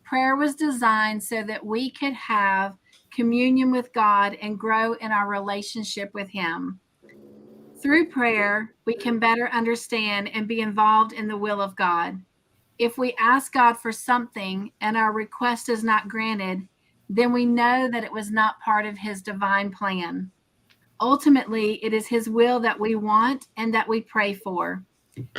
Prayer was designed so that we could have communion with God and grow in our relationship with him. Through prayer, we can better understand and be involved in the will of God. If we ask God for something and our request is not granted, then we know that it was not part of his divine plan. Ultimately, it is his will that we want and that we pray for.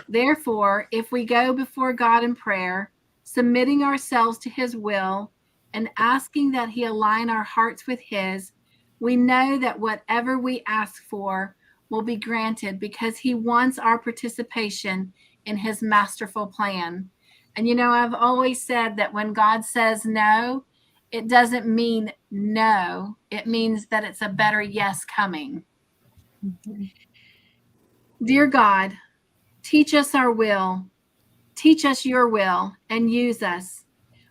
Therefore, if we go before God in prayer, submitting ourselves to his will and asking that he align our hearts with his, we know that whatever we ask for will be granted because he wants our participation in his masterful plan. And you know, I've always said that when God says no, it doesn't mean no. It means that it's a better yes coming. Mm-hmm. Dear God, teach us our will. Teach us your will and use us.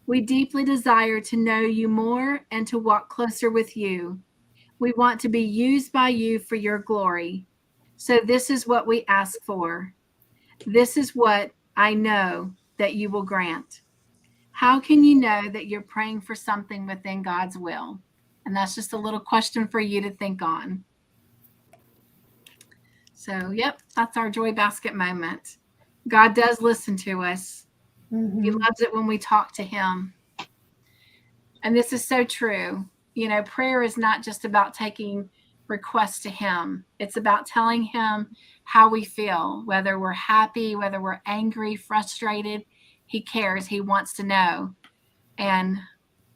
We deeply desire to know you more and to walk closer with you. We want to be used by you for your glory. So this is what we ask for. This is what I know that you will grant. How can you know that you're praying for something within God's will? And that's just a little question for you to think on. So, yep, that's our joy basket moment. God does listen to us. Mm-hmm. He loves it when we talk to him. And this is so true. You know, prayer is not just about taking requests to him. It's about telling him how we feel, whether we're happy, whether we're angry, frustrated. He cares. He wants to know. And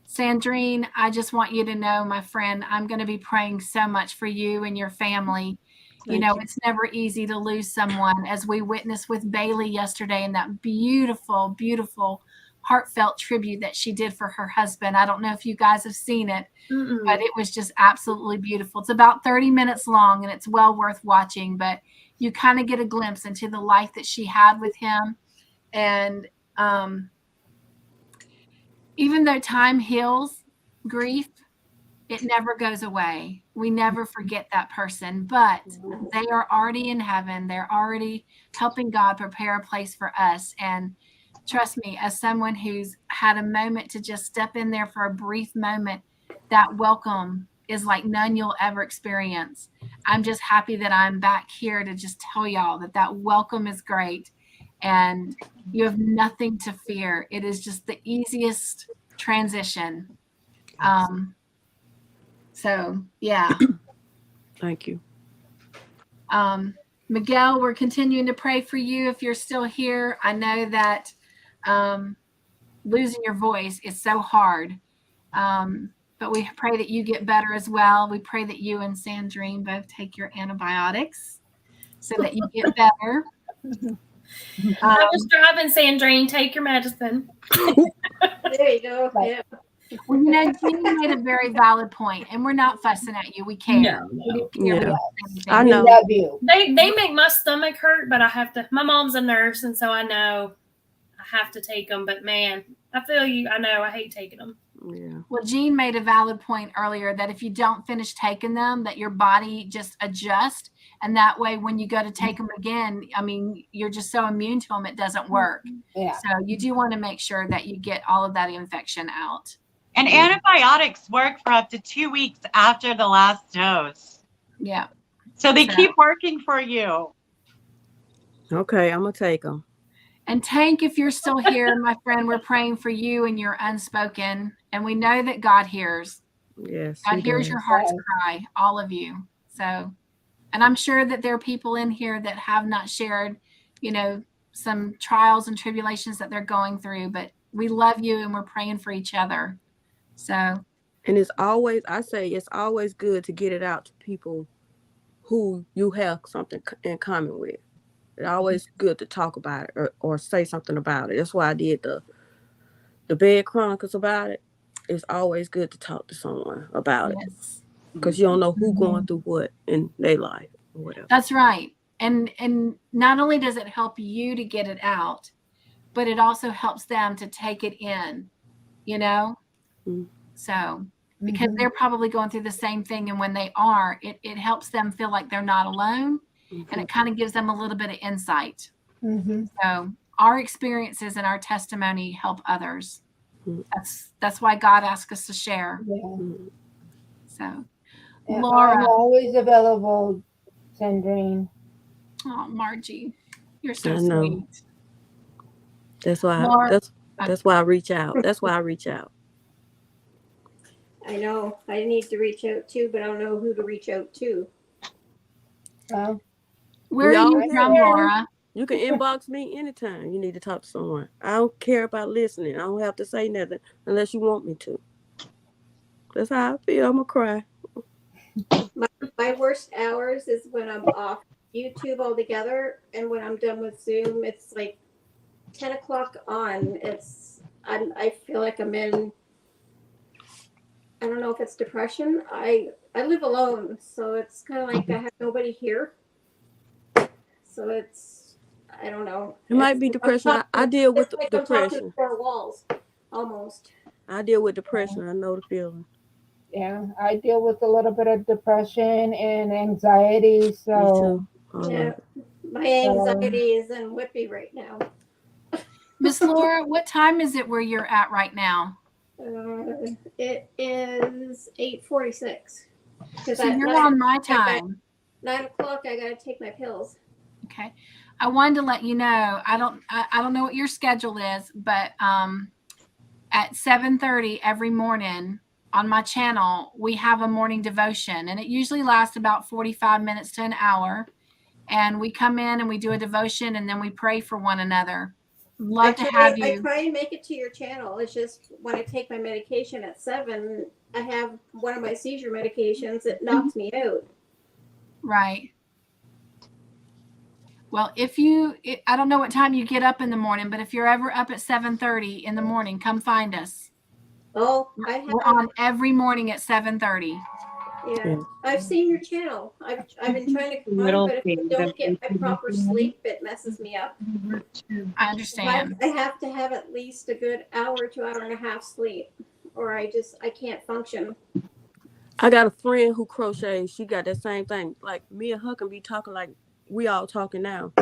Sandrine, I just want you to know, my friend, I'm going to be praying so much for you and your family. You know, it's never easy to lose someone, as we witnessed with Bailey yesterday in that beautiful, beautiful, heartfelt tribute that she did for her husband. I don't know if you guys have seen it, but it was just absolutely beautiful. It's about 30 minutes long and it's well worth watching, but you kind of get a glimpse into the life that she had with him. And even though time heals grief, it never goes away. We never forget that person, but they are already in heaven. They're already helping God prepare a place for us. And trust me, as someone who's had a moment to just step in there for a brief moment, that welcome is like none you'll ever experience. I'm just happy that I'm back here to just tell y'all that that welcome is great. And you have nothing to fear. It is just the easiest transition. So, yeah. Thank you. Miguel, we're continuing to pray for you if you're still here. I know that losing your voice is so hard, but we pray that you get better as well. We pray that you and Sandrine both take your antibiotics so that you get better. I was driving, Sandrine. Take your medicine. There you go. Yeah. Well, you know, Jean made a very valid point, and we're not fussing at you. We care. No. We do care. Yeah. I We know. love you. They make my stomach hurt, but I have to. My mom's a nurse, and so I know I have to take them. But man, I feel you. I know I hate taking them. Yeah. Well, Jean made a valid point earlier that if you don't finish taking them, that your body just adjusts. And that way, when you go to take them again, I mean, you're just so immune to them, it doesn't work. Yeah. So you do want to make sure that you get all of that infection out. And antibiotics work for up to 2 weeks after the last dose. Yeah. So they keep working for you. Okay, I'm gonna take them. And Tank, if you're still here, my friend, we're praying for you and your unspoken. And we know that God hears. Yes, God he hears does. your heart's cry, all of you. So, and I'm sure that there are people in here that have not shared, you know, some trials and tribulations that they're going through, but we love you and we're praying for each other. So, And it's always, I say, it's always good to get it out to people who you have something in common with. It's always good to talk about it or say something about it. That's why I did the Bed Chronicles about it. It's always good to talk to someone about it, because you don't know who going through what in their life or whatever. That's right. And not only does it help you to get it out, but it also helps them to take it in, you know? Mm-hmm. So, because they're probably going through the same thing. And when they are, it helps them feel like they're not alone. And it kind of gives them a little bit of insight. So our experiences and our testimony help others. That's why God asked us to share. So, And Laura. I'm always available, Sandrine. Oh, Margie, you're so I know. sweet. That's why. Laura, that's why I reach out. That's why I reach out. I know. I need to reach out too, but I don't know who to reach out to. Where are you from, Laura? You can inbox me anytime you need to talk to someone. I don't care about listening. I don't have to say nothing unless you want me to. That's how I feel. I'm going to cry. My worst hours is when I'm off YouTube altogether, and when I'm done with Zoom, it's like 10 o'clock on. I feel like I'm in, I don't know if it's depression. I live alone, so it's kind of like I have nobody here. So it's, I don't know. It might be depression. I deal with like depression. I'm talking to 4 walls, almost. I deal with depression. I know the feeling. Yeah, I deal with a little bit of depression and anxiety. So Me too. Yeah, my anxiety is in Whippy right now. Miss Laura, what time is it where you're at right now? It is 8:46. So you're on my time. 9 o'clock. I gotta take my pills. Okay, I wanted to let you know. I don't know what your schedule is, but at 7:30 every morning on my channel we have a morning devotion, and it usually lasts about 45 minutes to an hour. And we come in and we do a devotion, and then we pray for one another. Love to have you. I try and make it to your channel. It's just when I take my medication at 7, I have one of my seizure medications that knocks me out. Right. Well, I don't know what time you get up in the morning, but if you're ever up at 7:30 in the morning, come find us. Oh, we're on every morning at 7:30. Yeah, I've seen your channel. I've been trying to come on, but if I don't get my proper sleep, it messes me up. I understand. I have to have at least a good hour to hour and a half sleep, or I can't function. I got a friend who crochets. She got that same thing. Like me and her can be talking like we all talking now,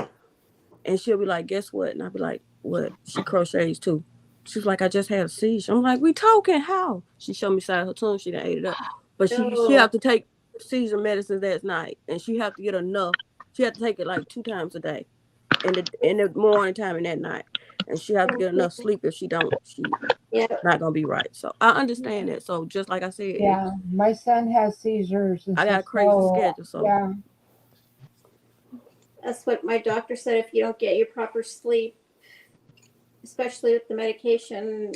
and she'll be like, "Guess what?" And I'll be like, "What?" She crochets too. She's like, "I just had a seizure." I'm like, "We talking? How?" She showed me side of her tongue. She done ate it up. But she have to take seizure medicine that night, and she have to get enough. She have to take it like 2 times a day, in the morning time and at night, and she have to get enough sleep. If she don't, she not gonna be right. So I understand that. So just like I said, my son has seizures. And I got a crazy schedule. So yeah, that's what my doctor said. If you don't get your proper sleep, especially with the medication,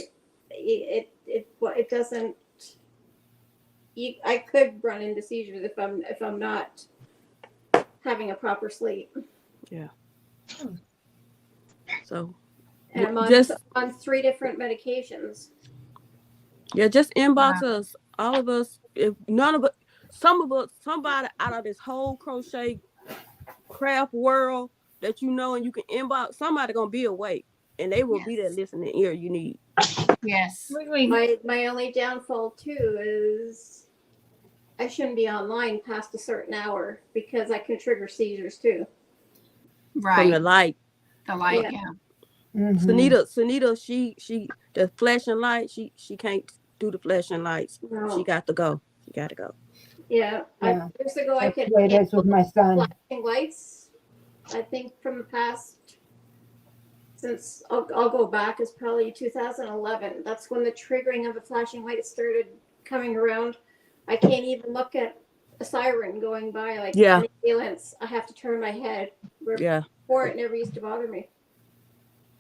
it doesn't. I could run into seizures if I'm not having a proper sleep. Yeah. So. And I'm on 3 different medications. Yeah, just inbox us, all of us. If none of us, somebody out of this whole crochet craft world that you know, and you can inbox, somebody gonna be awake, and they will be that listening ear you need. Yes. My only downfall too is I shouldn't be online past a certain hour because I can trigger seizures too. Right. From the light. The light, yeah. Sunita, she the flash and light, she can't do the flashing lights. No. She got to go. She got to go. Yeah. Yeah. Years ago, I That's could the way it is with my son. flashing lights. I think from the past, since I'll go back, is probably 2011. That's when the triggering of the flashing lights started coming around. I can't even look at a siren going by, like Yeah. any ambulance. I have to turn my head. Yeah. Before, it never used to bother me.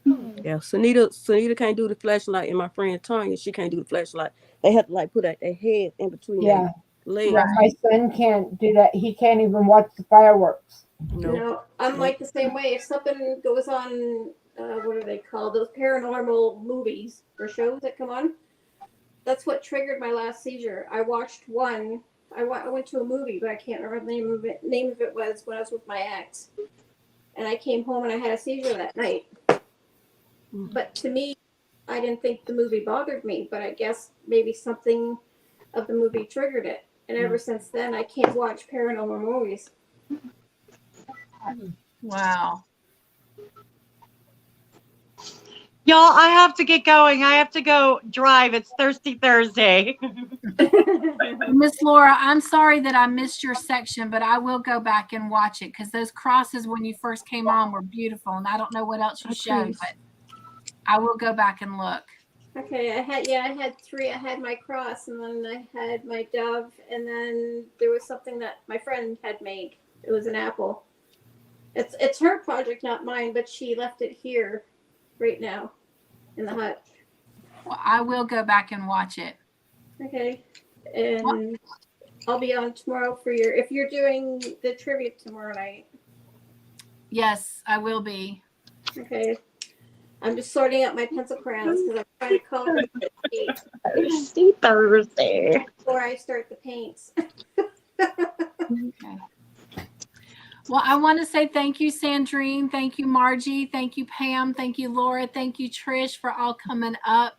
Yeah. Sunita can't do the flashlight, and my friend Tanya, she can't do the flashlight. They have to like put their head in between Yeah. their legs. Yeah, my son can't do that. He can't even watch the fireworks. No, I'm like the same way. If something goes on, what are they called? Those paranormal movies or shows that come on. That's what triggered my last seizure. I watched one. I went to a movie, but I can't remember the name of it was when I was with my ex. And I came home and I had a seizure that night. But to me, I didn't think the movie bothered me, but I guess maybe something of the movie triggered it. And ever since then, I can't watch paranormal movies. Wow. Y'all, I have to get going. I have to go drive. It's Thirsty Thursday. Miss Laura, I'm sorry that I missed your section, but I will go back and watch it because those crosses when you first came on were beautiful, and I don't know what else you showed, but I will go back and look. Okay, I had three. I had my cross, and then I had my dove, and then there was something that my friend had made. It was an apple. It's her project, not mine, but she left it here right now in the hut. Well, I will go back and watch it. Okay, and I'll be on tomorrow for if you're doing the trivia tomorrow night. Yes, I will be. Okay. I'm just sorting out my pencil crayons because I'm trying to color Thirsty Thursday. before I start the paints. Okay. Well, I want to say thank you, Sandrine. Thank you, Margie. Thank you, Pam. Thank you, Laura. Thank you, Trish, for all coming up.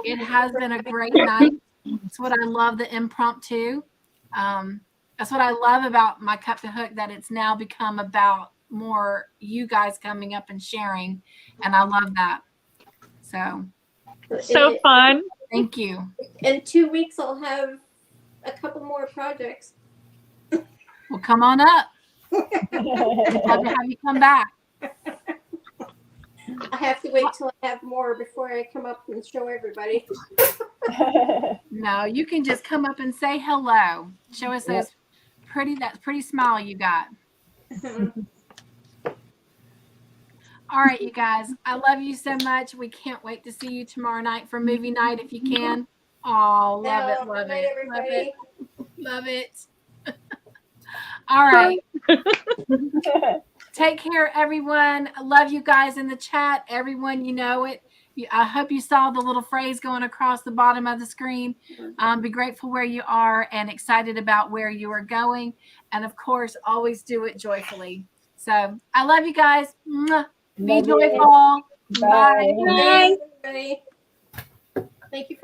It has been a great night. That's what I love, the impromptu. That's what I love about my Cup2Hook, that it's now become about more you guys coming up and sharing. And I love that. So Fun. thank you. In 2 weeks, I'll have a couple more projects. Well, come on up. I'd love to have you come back. I have to wait till I have more before I come up and show everybody. No, you can just come up and say hello. Show us that pretty smile you got. All right, you guys. I love you so much. We can't wait to see you tomorrow night for movie night if you can. Oh, love it, love Night, it, everybody. love it. All right. Take care, everyone. I love you guys in the chat. Everyone, you know it. I hope you saw the little phrase going across the bottom of the screen. Be grateful where you are and excited about where you are going. And of course, always do it joyfully. So I love you guys. Mwah. Be joyful. Bye. Bye, everybody. Thank you for